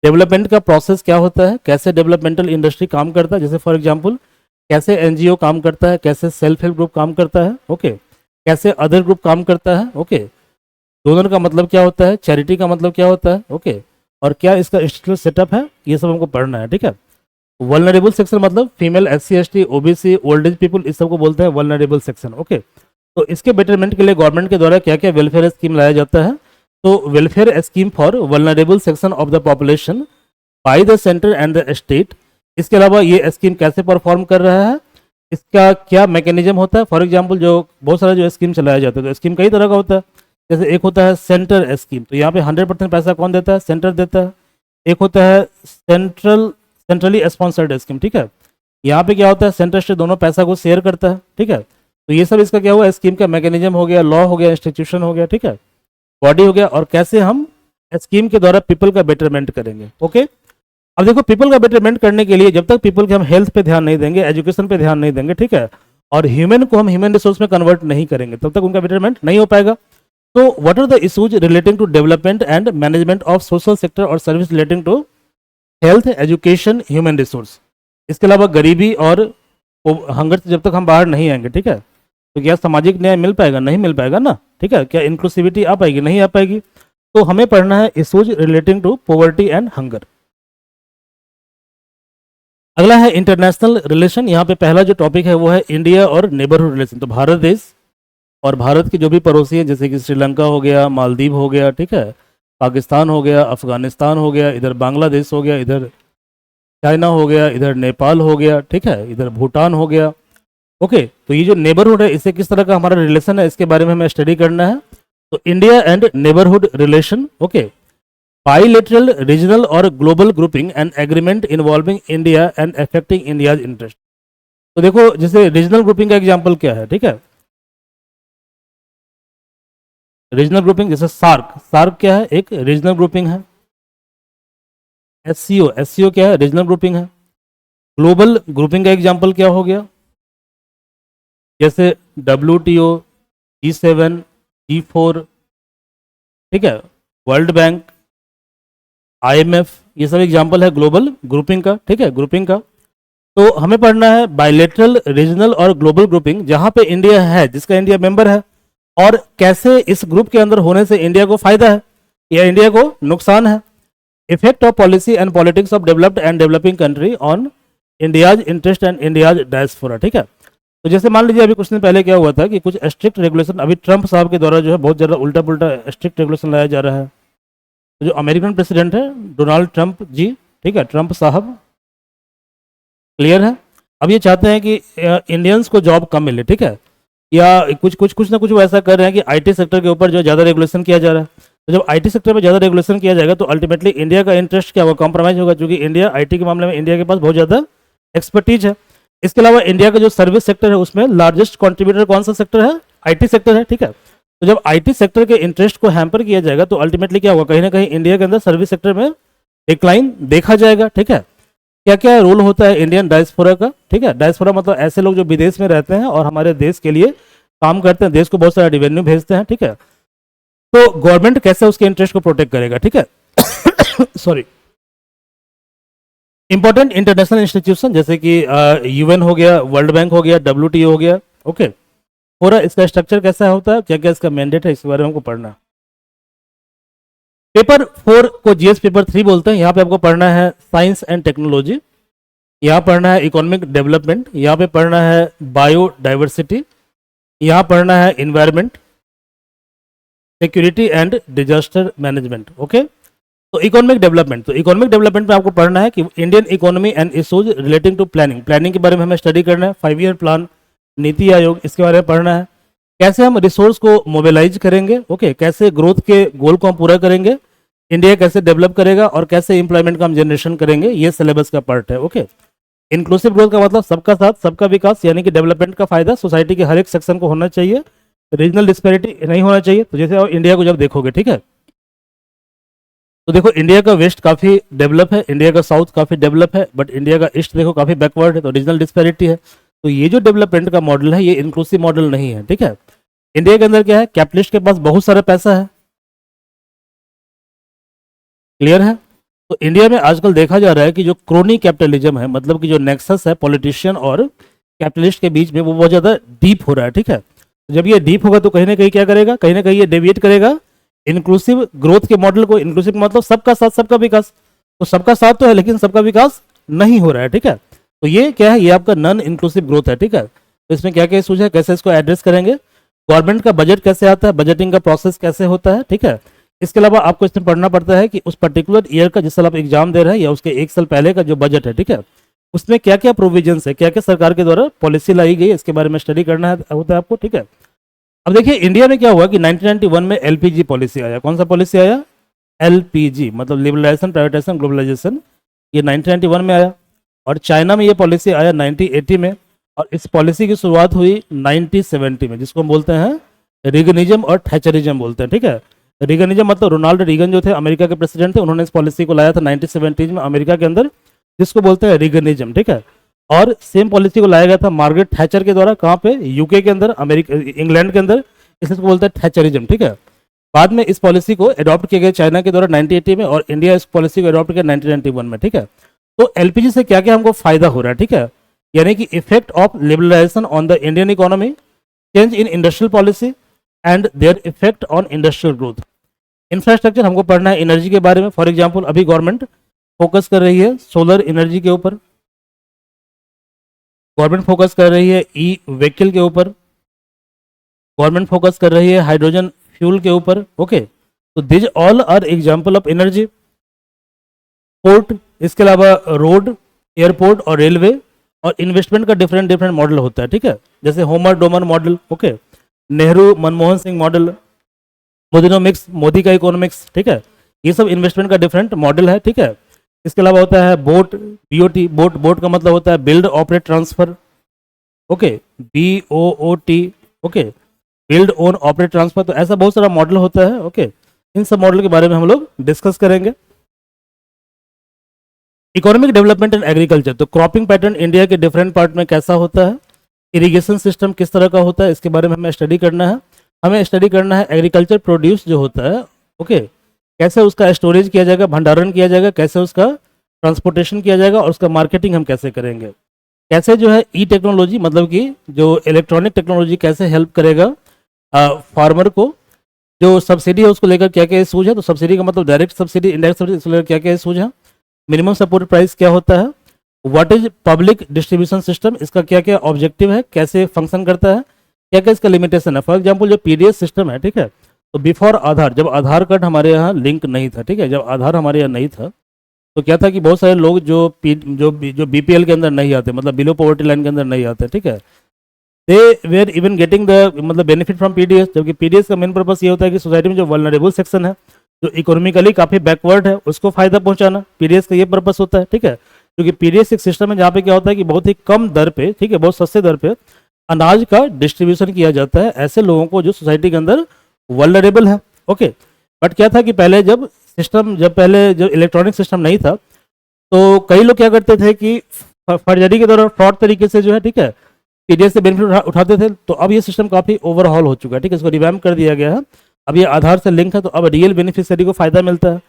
S1: डेवलपमेंट का प्रोसेस क्या होता है, कैसे डेवलपमेंटल इंडस्ट्री काम करता है, जैसे फॉर एग्जांपल कैसे एनजीओ काम करता है, कैसे सेल्फ हेल्प ग्रुप काम करता है, ओके, कैसे अदर ग्रुप काम करता है, ओके, डोनर का मतलब क्या होता है, चैरिटी का मतलब क्या होता है, ओके, और क्या इसका इंस्टीट्यूशनल सेटअप है, ये सब हमको पढ़ना है, ठीक है। वल्नरेबल सेक्शन मतलब female, SC ST, OBC, old age people, इस सबको बोलते हैं वल्नरेबल सेक्शन। ओके, तो इसके बेटरमेंट के लिए गवर्नमेंट के द्वारा क्या क्या वेलफेयर स्कीम लाया जाता है। तो welfare scheme for vulnerable section of the population by the centre and the state. इसके अलावा ये स्कीम कैसे परफॉर्म कर रहा है, इसका क्या मैकेनिज्म होता है। फॉर एग्जाम्पल जो बहुत सारा जो स्कीम चलाया जाता है, तो स्कीम कई तरह का होता है। जैसे एक होता है सेंटर स्कीम, तो यहाँ पे 100% पैसा कौन देता है, सेंटर देता है। एक होता है सेंट्रली स्पॉन्सर्ड स्कीम, ठीक है, यहाँ पे क्या होता है, सेंटर स्टेट दोनों पैसा को शेयर करता है, ठीक है। तो ये सब इसका क्या हुआ, स्कीम का मैकेनिज्म हो गया, लॉ हो गया, इंस्टीट्यूशन हो गया, ठीक है, बॉडी हो गया, और कैसे हम स्कीम के द्वारा पीपल का बेटरमेंट करेंगे। ओके, अब देखो पीपल का बेटरमेंट करने के लिए जब तक पीपल के हम हेल्थ पे ध्यान नहीं देंगे, एजुकेशन पे ध्यान नहीं देंगे, ठीक है, और ह्यूमन को हम ह्यूमन रिसोर्स में कन्वर्ट नहीं करेंगे, तब तक उनका बेटरमेंट नहीं हो पाएगा। तो what are the issues relating to development and management of social sector और service relating to health, education, human resource. इसके अलावा गरीबी और हंगर से जब तक हम बाहर नहीं आएंगे, ठीक है, तो क्या सामाजिक न्याय मिल पाएगा, नहीं मिल पाएगा ना, ठीक है, क्या इंक्लूसिविटी आ पाएगी, नहीं आ पाएगी। तो हमें पढ़ना है issues relating to poverty and hunger. अगला है इंटरनेशनल रिलेशन। यहाँ पे पहला जो टॉपिक है वो है इंडिया और नेबरहुड रिलेशन। तो भारत देश और भारत के जो भी पड़ोसी हैं, जैसे कि श्रीलंका हो गया, मालदीव हो गया, ठीक है, पाकिस्तान हो गया, अफगानिस्तान हो गया, इधर बांग्लादेश हो गया, इधर चाइना हो गया, इधर नेपाल हो गया, ठीक है, इधर भूटान हो गया, ओके तो ये जो नेबरहुड है इससे किस तरह का हमारा रिलेशन है इसके बारे में हमें स्टडी करना है। तो India and neighbourhood relation, okay, bilateral regional और global grouping and agreement involving India and affecting India's interest. तो देखो जैसे रीजनल ग्रुपिंग का एग्जांपल क्या है, ठीक है, रीजनल ग्रुपिंग जैसे सार्क, सार्क क्या है, एक रीजनल ग्रुपिंग है। एससीओ, एससीओ क्या है, रीजनल ग्रुपिंग है। ग्लोबल ग्रुपिंग का एग्जांपल क्या हो गया, जैसे WTO, G7, G4, ठीक है, वर्ल्ड बैंक, IMF, ये सब एग्जांपल है ग्लोबल ग्रुपिंग का, ठीक है, ग्रुपिंग का। तो हमें पढ़ना है बायलेटरल, रीजनल और ग्लोबल ग्रुपिंग जहां पे इंडिया है, जिसका इंडिया मेंबर है, और कैसे इस ग्रुप के अंदर होने से इंडिया को फायदा है या इंडिया को नुकसान है। Effect of policy and politics of developed and developing country on India's interest and India's diaspora, ठीक है। तो जैसे मान लीजिए अभी कुछ दिन पहले क्या हुआ था कि कुछ स्ट्रिक्ट रेगुलेशन अभी ट्रंप साहब के द्वारा जो है बहुत ज़्यादा उल्टा पुल्टा स्ट्रिक्ट रेगुलेशन लाया जा रहा है। तो जो अमेरिकन प्रेसिडेंट है डोनाल्ड ट्रंप जी, ठीक है, ट्रंप साहब, क्लियर है, अब ये चाहते हैं कि इंडियंस को जॉब कम मिले, ठीक है, या कुछ ना कुछ वो ऐसा कर रहे हैं कि आईटी सेक्टर के ऊपर जो ज़्यादा रेगुलेशन किया जा रहा है। तो जब आईटी सेक्टर में ज़्यादा रेगुलेशन किया जाएगा तो अल्टीमेटली इंडिया का इंटरेस्ट क्या होगा, कॉम्प्रोमाइज होगा, क्योंकि इंडिया आईटी के मामले में इंडिया के पास बहुत ज़्यादा एक्सपर्टीज है। इसके अलावा इंडिया का जो सर्विस सेक्टर है उसमें लार्जेस्ट कॉन्ट्रीब्यूटर कौन सा सेक्टर है, आईटी सेक्टर है, ठीक है। तो जब आईटी सेक्टर के इंटरेस्ट को हैम्पर किया जाएगा तो अल्टीमेटली क्या होगा, कहीं ना कहीं इंडिया के अंदर सर्विस सेक्टर में डिक्लाइन देखा जाएगा, ठीक है। क्या क्या रोल होता है इंडियन डायस्पोरा का, ठीक है, डायस्पोरा मतलब ऐसे लोग जो विदेश में रहते हैं और हमारे देश के लिए काम करते हैं, देश को बहुत सारा रिवेन्यू भेजते हैं, ठीक है। तो गवर्नमेंट कैसे उसके इंटरेस्ट को प्रोटेक्ट करेगा, ठीक है। सॉरी, इंपॉर्टेंट इंटरनेशनल इंस्टीट्यूशन जैसे कि UN हो गया, वर्ल्ड बैंक हो गया, WTO हो गया, ओके, पूरा इसका स्ट्रक्चर कैसा होता है, क्या क्या इसका मैंडेट है, इसके बारे में हमको पढ़ना। पेपर 4 को GS पेपर 3 बोलते हैं। यहाँ पे आपको पढ़ना है साइंस एंड टेक्नोलॉजी, यहाँ पढ़ना है इकोनॉमिक डेवलपमेंट, यहाँ पे पढ़ना है बायोडाइवर्सिटी, यहाँ पढ़ना है environment, security and disaster management, okay. तो इकोनॉमिक डेवलपमेंट, तो इकोनॉमिक डेवलपमेंट में आपको पढ़ना है कि Indian economy and issues relating to planning, planning के बारे में हमें स्टडी करना है, 5 ईयर प्लान, नीति आयोग, इसके बारे में पढ़ना है। कैसे हम रिसोर्स को मोबिलाइज करेंगे, ओके, कैसे ग्रोथ के गोल को हम पूरा करेंगे, इंडिया कैसे डेवलप करेगा और कैसे एम्प्लॉयमेंट का हम जनरेशन करेंगे, ये सिलेबस का पार्ट है, ओके। इंक्लूसिव ग्रोथ का मतलब सबका साथ सबका विकास, यानी कि डेवलपमेंट का फायदा सोसाइटी के हर एक सेक्शन को होना चाहिए, रीजनल डिस्पैरिटी नहीं होना चाहिए। तो जैसे इंडिया को जब देखोगे, ठीक है, तो देखो इंडिया का वेस्ट काफ़ी डेवलप है, इंडिया का साउथ काफ़ी डेवलप है, बट इंडिया का ईस्ट देखो काफ़ी बैकवर्ड है, तो रीजनल डिस्पैरिटी है। तो ये जो डेवलपमेंट का मॉडल है ये इंक्लूसिव मॉडल नहीं है, ठीक है। इंडिया के अंदर क्या है, कैपिटलिस्ट के पास बहुत सारा पैसा है, क्लियर है। तो इंडिया में आजकल देखा जा रहा है कि जो क्रोनी कैपिटलिज्म है, मतलब कि जो नेक्सस है पॉलिटिशियन और कैपिटलिस्ट के बीच में, वो बहुत ज़्यादा डीप हो रहा है, ठीक है। जब ये डीप होगा तो कहीं ना कहीं क्या करेगा, कहीं ना कहीं ये डेविएट करेगा इंक्लूसिव ग्रोथ के मॉडल को। इंक्लूसिव मतलब सबका साथ सबका विकास, तो सबका साथ तो है लेकिन सबका विकास नहीं हो रहा है, ठीक है। तो ये क्या है, ये आपका नॉन इंक्लूसिव ग्रोथ है, ठीक है। तो इसमें क्या क्या इशूज है, कैसे इसको एड्रेस करेंगे, गवर्नमेंट का बजट कैसे आता है, बजटिंग का प्रोसेस कैसे होता है, ठीक है। इसके अलावा आपको इसमें पढ़ना पड़ता है कि उस पर्टिकुलर ईयर का जिस साल आप एग्जाम दे रहे हैं या उसके 1 साल पहले का जो बजट है, ठीक है, उसमें क्या क्या प्रोविजंस है, क्या क्या सरकार के द्वारा पॉलिसी लाई गई है, इसके बारे में स्टडी करना होता है आपको, ठीक है। अब देखिए इंडिया में क्या हुआ कि 1991 में LPG पॉलिसी आया। कौन सा पॉलिसी आया, LPG मतलब लिबरलाइजेशन प्राइवेटाइजेशन ग्लोबलाइजेशन, ये 1991 में आया। और चाइना में ये पॉलिसी आया 1980 में, और इस पॉलिसी की शुरुआत हुई 1970 में, जिसको हम बोलते हैं रीगनिज्म और थैचरिज्म बोलते हैं, ठीक है। रीगनिज्म मतलब रोनाल्ड रीगन जो थे अमेरिका के प्रेसिडेंट थे, उन्होंने इस पॉलिसी को लाया था 1970 में अमेरिका के अंदर, जिसको बोलते हैं रीगनिज्म, ठीक है। और सेम पॉलिसी को लाया गया था मार्गरेट थैचर के द्वारा, कहाँ पे, UK के अंदर, अमेरिका इंग्लैंड के अंदर, इसको बोलते हैं थैचरिज्म, ठीक है। बाद में इस पॉलिसी को अडॉप्ट किया गया चाइना के द्वारा 1980 में, और इंडिया इस पॉलिसी को अडॉप्ट किया 1991 में, ठीक है। तो LPG से क्या क्या हमको फायदा हो रहा है, ठीक है, यानी कि effect of liberalisation on the Indian economy, change in industrial policy and their effect on industrial growth. Infrastructure हमको पढ़ना है एनर्जी के बारे में। फॉर एग्जांपल अभी गवर्नमेंट फोकस कर रही है सोलर एनर्जी के ऊपर, गवर्नमेंट फोकस कर रही है व्हीकल के ऊपर, गवर्नमेंट फोकस कर रही है हाइड्रोजन फ्यूल के ऊपर, ओके। तो this all are example of energy. Port, इसके अलावा रोड, एयरपोर्ट और रेलवे, और इन्वेस्टमेंट का डिफरेंट डिफरेंट मॉडल होता है, ठीक है, जैसे Homer Domar model, okay, Nehru Manmohan Singh model, Modinomics Modi का इकोनॉमिक्स, ठीक है, ये सब इन्वेस्टमेंट का डिफरेंट मॉडल है, ठीक है। इसके अलावा होता है बोट, बीओटी, बोट, बोट का मतलब होता है build operate transfer, okay, BOOT, okay, build own operate transfer. तो ऐसा बहुत सारा मॉडल होता है, ओके, इन सब मॉडल के बारे में हम लोग डिस्कस करेंगे। इकोनॉमिक डेवलपमेंट एंड एग्रीकल्चर, तो क्रॉपिंग पैटर्न इंडिया के डिफरेंट पार्ट में कैसा होता है, इरिगेशन सिस्टम किस तरह का होता है, इसके बारे में हमें स्टडी करना है। हमें स्टडी करना है एग्रीकल्चर प्रोड्यूस जो होता है, ओके, कैसे उसका स्टोरेज किया जाएगा, भंडारण किया जाएगा, कैसे उसका ट्रांसपोर्टेशन किया जाएगा और उसका मार्केटिंग हम कैसे करेंगे, कैसे जो है ई टेक्नोलॉजी मतलब कि जो इलेक्ट्रॉनिक टेक्नोलॉजी कैसे हेल्प करेगा फार्मर को, जो सब्सिडी है उसको लेकर क्या क्या इशूज है, तो सब्सिडी का मतलब डायरेक्ट सब्सिडी, इनडायरेक्ट सब्सिडी, इसको लेकर क्या क्या इशूज है, मिनिमम सपोर्ट प्राइस क्या होता है, what is public distribution system, इसका क्या क्या ऑब्जेक्टिव है, कैसे फंक्शन करता है, क्या क्या इसका लिमिटेशन है। फॉर एग्जाम्पल जो PDS सिस्टम है, ठीक है, तो बिफोर आधार, जब आधार कार्ड हमारे यहाँ लिंक नहीं था, ठीक है, जब आधार हमारे यहाँ नहीं था तो क्या था कि बहुत सारे लोग जो BPL के अंदर नहीं आते, मतलब बिलो पॉवर्टी लाइन के अंदर नहीं आते, ठीक है, दे वेयर इवन गेटिंग द मतलब बेनिफिट फ्रॉम PDS, जबकि PDS का मेन पर्पस ये होता है कि सोसाइटी में जो वल्नरेबल सेक्शन है, जो इकोनॉमिकली काफ़ी बैकवर्ड है, उसको फायदा पहुंचाना, PDS का ये पर्पस होता है, ठीक है, क्योंकि PDS एक सिस्टम है जहाँ पे क्या होता है कि बहुत ही कम दर पे, ठीक है, बहुत सस्ते दर पे अनाज का डिस्ट्रीब्यूशन किया जाता है ऐसे लोगों को जो सोसाइटी के अंदर वल्नरेबल है, ओके। बट क्या था कि पहले जब इलेक्ट्रॉनिक सिस्टम नहीं था तो कई लोग क्या करते थे कि फर्जरी के दौरान फ्रॉड तरीके से जो है, ठीक है, PDS से बेनिफिट उठाते थे। तो अब ये सिस्टम काफ़ी ओवरहॉल हो चुका है, ठीक है, इसको रिवैम्प कर दिया गया है, अब ये आधार से लिंक है, तो अब रियल बेनिफिशियरी को फायदा मिलता है।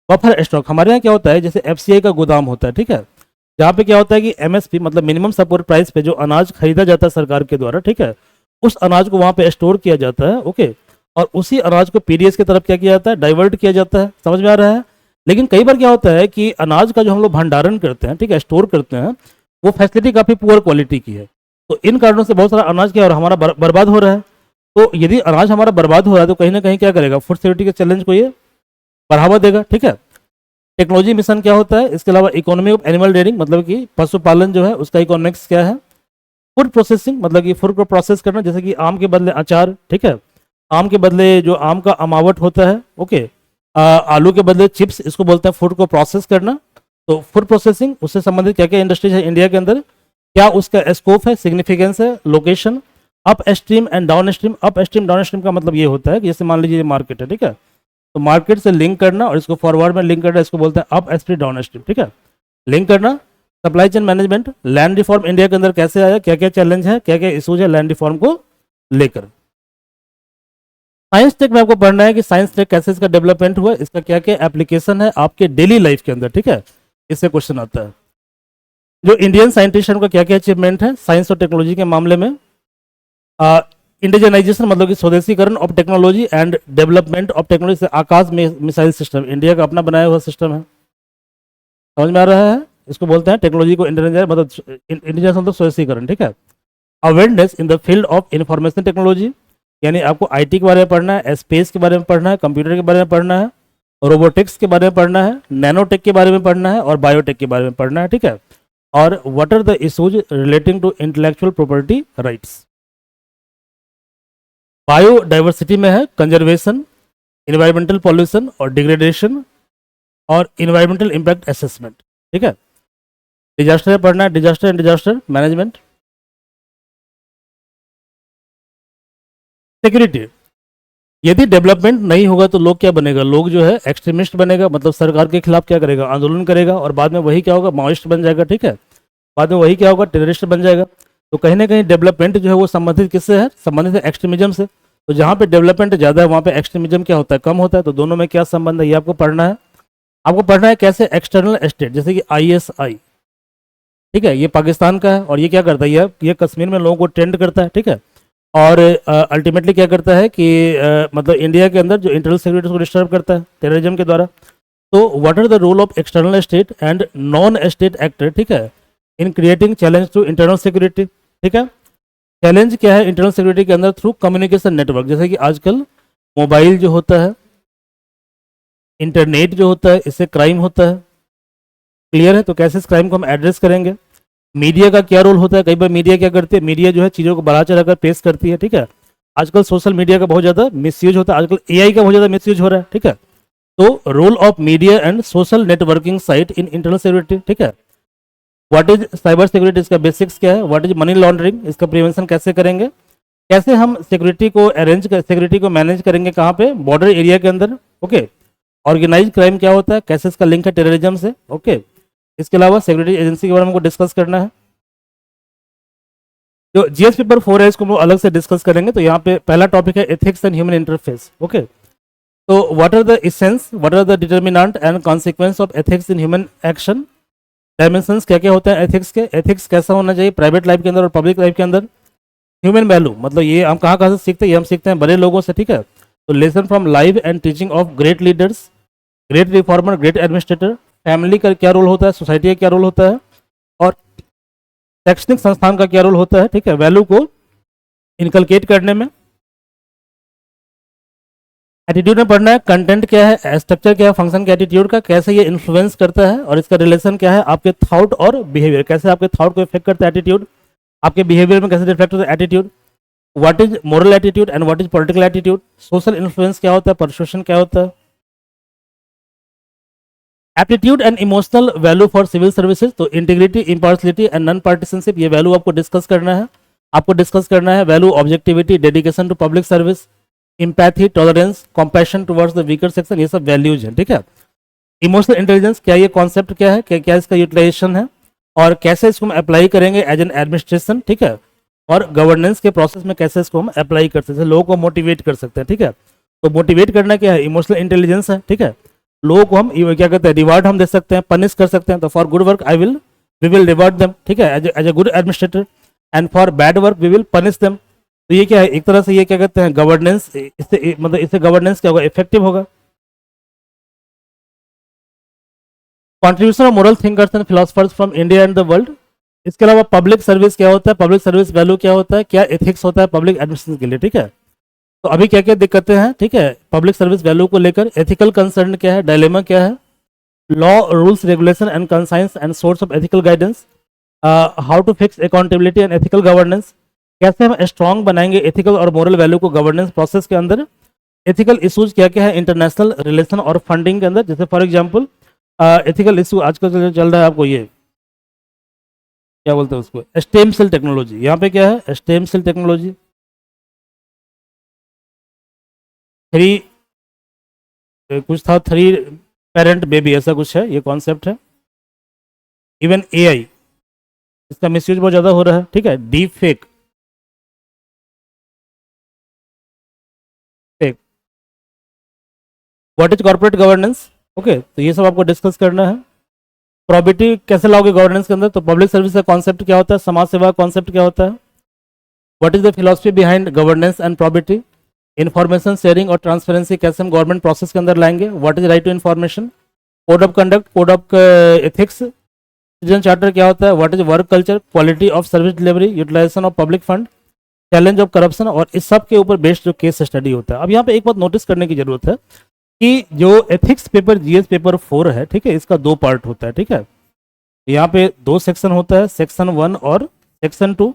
S1: बफर स्टॉक हमारे यहाँ क्या होता है, जैसे FCI का गोदाम होता है, ठीक है, जहाँ पे क्या होता है कि MSP मतलब मिनिमम सपोर्ट प्राइस पे जो अनाज खरीदा जाता है सरकार के द्वारा, ठीक है, उस अनाज को वहाँ पे स्टोर किया जाता है, ओके, और उसी अनाज को PDS की तरफ क्या किया जाता है, डाइवर्ट किया जाता है, समझ में आ रहा है। लेकिन कई बार क्या होता है कि अनाज का जो हम लोग भंडारण करते हैं, ठीक है, स्टोर करते हैं, वो फैसिलिटी काफ़ी पुअर क्वालिटी की है, तो इन कारणों से बहुत सारा अनाज क्या और हमारा बर्बाद हो रहा है। तो यदि अनाज हमारा बर्बाद हो रहा है तो कहीं ना कहीं क्या करेगा, फूड सिक्योरिटी के चैलेंज को ये बढ़ावा देगा, ठीक है। टेक्नोलॉजी मिशन क्या होता है, इसके अलावा इकोनॉमी ऑफ एनिमल रेयरिंग मतलब कि पशुपालन जो है उसका इकोनॉमिक्स क्या है, फूड प्रोसेसिंग मतलब कि फूड को प्रोसेस करना, जैसे कि आम के बदले अचार, ठीक है, आम के बदले जो आम का अमावट होता है, ओके, आलू के बदले चिप्स, इसको बोलते हैं फूड को प्रोसेस करना। तो फूड प्रोसेसिंग उससे संबंधित क्या क्या इंडस्ट्रीज है इंडिया के अंदर, क्या उसका स्कोप है, सिग्निफिकेंस है, location, up stream and down stream. Up stream down stream का मतलब ये होता है कि जैसे मान लीजिए मार्केट है, ठीक है, तो मार्केट से लिंक करना और इसको फॉरवर्ड में लिंक करना, इसको बोलते हैं अप स्ट्रीम डाउन स्ट्रीम, ठीक है, लिंक करना। Supply chain management, land reform India के अंदर कैसे आया, क्या क्या चैलेंज है, क्या क्या इशूज है लैंड रिफॉर्म को लेकर। साइंस टेक में आपको पढ़ना है कि साइंस टेक कैसे इसका डेवलपमेंट हुआ, इसका क्या क्या एप्लीकेशन है आपके डेली लाइफ के अंदर, ठीक है, इससे क्वेश्चन आता है। जो इंडियन साइंटिस्ट का क्या क्या अचीवमेंट है साइंस और टेक्नोलॉजी के मामले में। इंडिजनाइजेशन मतलब कि स्वदेशीकरण of technology and development of technology से आकाश मिसाइल सिस्टम इंडिया का अपना बनाया हुआ सिस्टम है, समझ में आ रहा है, इसको बोलते हैं टेक्नोलॉजी को इंडियन मतलब इंडिजन मतलब स्वदेशीकरण, ठीक है। Awareness in the field of information technology, यानी आपको IT के बारे में पढ़ना है, स्पेस के बारे में पढ़ना है, कंप्यूटर के बारे में पढ़ना है, रोबोटिक्स के बारे में पढ़ना है, नैनोटेक के बारे में पढ़ना है और बायोटेक के बारे में पढ़ना है, ठीक है। और what are the issues relating to intellectual property rights. Biodiversity में है कंजर्वेशन, इन्वायरमेंटल पॉल्यूशन और डिग्रेडेशन और इन्वायरमेंटल इम्पैक्ट असेसमेंट, ठीक है। डिजास्टर पढ़ना है, disaster and disaster management. Security, यदि डेवलपमेंट नहीं होगा तो लोग क्या बनेगा, लोग जो है एक्सट्रीमिस्ट बनेगा, मतलब सरकार के खिलाफ क्या करेगा, आंदोलन करेगा, और बाद में वही क्या होगा, माओइस्ट बन जाएगा, ठीक है, बाद में वही क्या होगा, टेररिस्ट बन जाएगा। तो कहीं ना कहीं डेवलपमेंट जो है वो संबंधित किससे है, संबंधित है एक्सट्रीमिज्म से। तो जहाँ पे डेवलपमेंट ज़्यादा है वहाँ पे एक्सट्रीमिज्म क्या होता है, कम होता है। तो दोनों में क्या संबंध है ये आपको पढ़ना है। आपको पढ़ना है कैसे एक्सटर्नल स्टेट, जैसे कि ISI, ठीक है, ये पाकिस्तान का है और ये क्या करता है, ये कश्मीर में लोगों को ट्रेंड करता है, ठीक है, और अल्टीमेटली क्या करता है कि मतलब इंडिया के अंदर जो इंटरनल सिक्योरिटी को डिस्टर्ब करता है टेररिज्म के द्वारा। तो what are the role of external state and non state actor, ठीक है, in creating challenge to internal security, ठीक है। चैलेंज क्या है इंटरनल सिक्योरिटी के अंदर, थ्रू कम्युनिकेशन नेटवर्क, जैसे कि आजकल मोबाइल जो होता है, इंटरनेट जो होता है, इससे क्राइम होता है, क्लियर है। तो कैसे इस क्राइम को हम एड्रेस करेंगे, मीडिया का क्या रोल होता है, कई बार मीडिया क्या करती है, मीडिया जो है चीज़ों को बढ़ा चढ़ा कर पेश करती है, ठीक है। आजकल सोशल मीडिया का बहुत ज़्यादा मिसयूज होता है, आजकल एआई का बहुत ज़्यादा मिसयूज हो रहा है, ठीक है। तो role of media and social networking site in internal security, ठीक है। व्हाट इज साइबर सिक्योरिटी, इसका बेसिक्स क्या है, व्हाट इज मनी लॉन्ड्रिंग, इसका प्रिवेंशन कैसे करेंगे, कैसे हम सिक्योरिटी को सिक्योरिटी को मैनेज करेंगे, कहाँ पे, बॉर्डर एरिया के अंदर, ओके। ऑर्गेनाइज क्राइम क्या होता है, कैसे इसका लिंक है टेररिज्म से, ओके। इसके अलावा सिक्योरिटी एजेंसी के बारे में हमको डिस्कस करना है। जो जीएस पेपर 4 है इसको हम अलग से डिस्कस करेंगे। तो यहाँ पे पहला टॉपिक है ethics and human interface, okay. तो what are the essence, what are the determinant and consequence of ethics in human action, dimensions क्या क्या होते हैं एथिक्स के, एथिक्स कैसा होना चाहिए प्राइवेट लाइफ के अंदर और पब्लिक लाइफ के अंदर। ह्यूमन वैल्यू मतलब ये हम कहाँ कहाँ से सीखते हैं, ये हम सीखते हैं बड़े लोगों से, ठीक है। तो lesson from life and teaching of great leaders, great reformer, great administrator. Family का क्या रोल होता है, सोसाइटी का क्या रोल होता है, और शैक्षणिक संस्थान का क्या रोल होता है, ठीक है, वैल्यू को इनकलकेट करने में। एटीट्यूड में पढ़ना है कंटेंट क्या है, स्ट्रक्चर क्या है फंक्शन के एटीट्यूड का, कैसे ये इन्फ्लुएंस करता है और इसका रिलेशन क्या है आपके थॉट और बिहेवियर, कैसे आपके थॉट को इफेक्ट करता है एटीट्यूड, आपके बिहेवियर में कैसे रिफ्लेक्ट होता है attitude. What is moral attitude and what is political attitude, social influence क्या होता है, परसुएशन क्या होता है। Aptitude and emotional value for civil services, तो integrity, impartiality and non partisanship, ये वैल्यू आपको डिस्कस करना है। आपको डिस्कस करना है value objectivity, dedication to public service, empathy, tolerance, compassion towards the weaker section, ये सब वैल्यूज हैं, ठीक है। इमोशनल इंटेलिजेंस क्या, ये कॉन्सेप्ट क्या है, क्या इसका यूटिलाइजेशन है और कैसे इसको हम अप्लाई करेंगे एज एन एडमिनिस्ट्रेशन, ठीक है। और गवर्नेंस के प्रोसेस में कैसे इसको हम अप्लाई कर सकते हैं, लोगों को मोटिवेट कर सकते हैं, ठीक है। तो मोटिवेट करना क्या है, इमोशनल इंटेलिजेंस है, ठीक है। लोगों को हम क्या कहते हैं, रिवार्ड हम दे सकते हैं, पनिश कर सकते हैं। तो for good work we will reward them, ठीक है, as a good administrator, and for bad work we will punish them. तो ये क्या है, एक तरह से ये क्या कहते हैं गवर्नेंस, इससे मतलब इससे गवर्नेंस क्या होगा, इफेक्टिव होगा। Contribution of moral thinkers and philosophers from India and the world. इसके अलावा पब्लिक सर्विस क्या होता है, पब्लिक सर्विस वैल्यू क्या होता है, क्या एथिक्स होता है पब्लिक एडमिनिस्ट्रेशन के लिए, ठीक है। तो अभी क्या क्या दिक्कतें हैं, ठीक है, पब्लिक सर्विस वैल्यू को लेकर एथिकल कंसर्न क्या है, डायलेमा क्या है, law, rules, regulation and conscience and source of ethical guidance, how to fix accountability and ethical governance, कैसे हम स्ट्रांग बनाएंगे एथिकल और मोरल वैल्यू को गवर्नेंस प्रोसेस के अंदर। एथिकल इश्यूज क्या क्या है इंटरनेशनल रिलेशन और फंडिंग के अंदर, जैसे फॉर एग्जांपल एथिकल इशू आजकल चल रहा है, आपको ये क्या बोलते हैं उसको, स्टेम सेल टेक्नोलॉजी। यहाँ पे क्या है, स्टेम सेल टेक्नोलॉजी, थ्री कुछ था, थ्री पेरेंट बेबी, ऐसा कुछ है, ये कॉन्सेप्ट है। इवन एआई, इसका मिसयूज बहुत ज़्यादा हो रहा है, ठीक है। Deep fake, what is corporate governance, okay. तो ये सब आपको डिस्कस करना है। प्रॉबिटी कैसे लाओगे गवर्नेंस के अंदर, तो पब्लिक सर्विस का कॉन्सेप्ट क्या होता है, समाज सेवा का कॉन्सेप्ट क्या होता है, what is the philosophy behind governance and probity, information sharing और ट्रांसपेरेंसी कैसे हम गवर्नमेंट प्रोसेस के अंदर लाएंगे, what is right to information, code of conduct, code of ethics, citizen charter क्या होता है, what is work culture, quality of service delivery, utilization of public fund, challenge of corruption, और इस सब के ऊपर बेस्ड जो केस स्टडी होता है। अब यहाँ पे एक बात नोटिस करने की जरूरत है कि जो एथिक्स पेपर जीएस पेपर 4 है, ठीक है, इसका 2 पार्ट होता है, ठीक है। यहाँ पे 2 सेक्शन होता है, सेक्शन 1 और सेक्शन 2।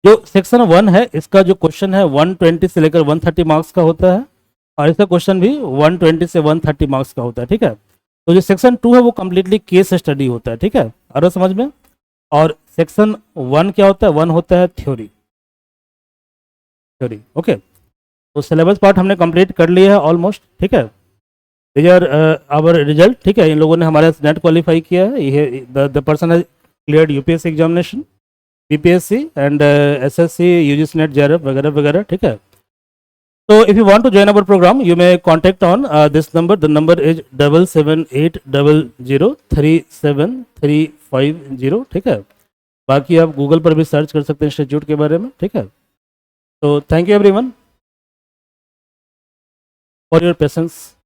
S1: जो सेक्शन 1 है इसका जो क्वेश्चन है 120 से लेकर 130 मार्क्स का होता है, और इसका क्वेश्चन भी 120 से 130 मार्क्स का होता है, ठीक है। तो जो सेक्शन 2 है वो कम्प्लीटली केस स्टडी होता है, ठीक है, अगर समझ में। और सेक्शन 1 क्या होता है, 1 होता है थ्योरी, थ्योरी, ओके। तो सिलेबस पार्ट हमने कंप्लीट कर लिया है ऑलमोस्ट, ठीक है। दीज आर आवर रिजल्ट, ठीक है। इन लोगों ने हमारे नेट क्वालिफाई किया है, ये the person has cleared UPSC examination, BPSC and SSC, UGC net, JRF वगैरह वगैरह, ठीक है। So if you want to join our program, you may contact on this number. The number is 7780037350, ठीक है। बाकी आप गूगल पर भी सर्च कर सकते हैं इंस्टीट्यूट के बारे में, ठीक है। तो thank you everyone for your patience.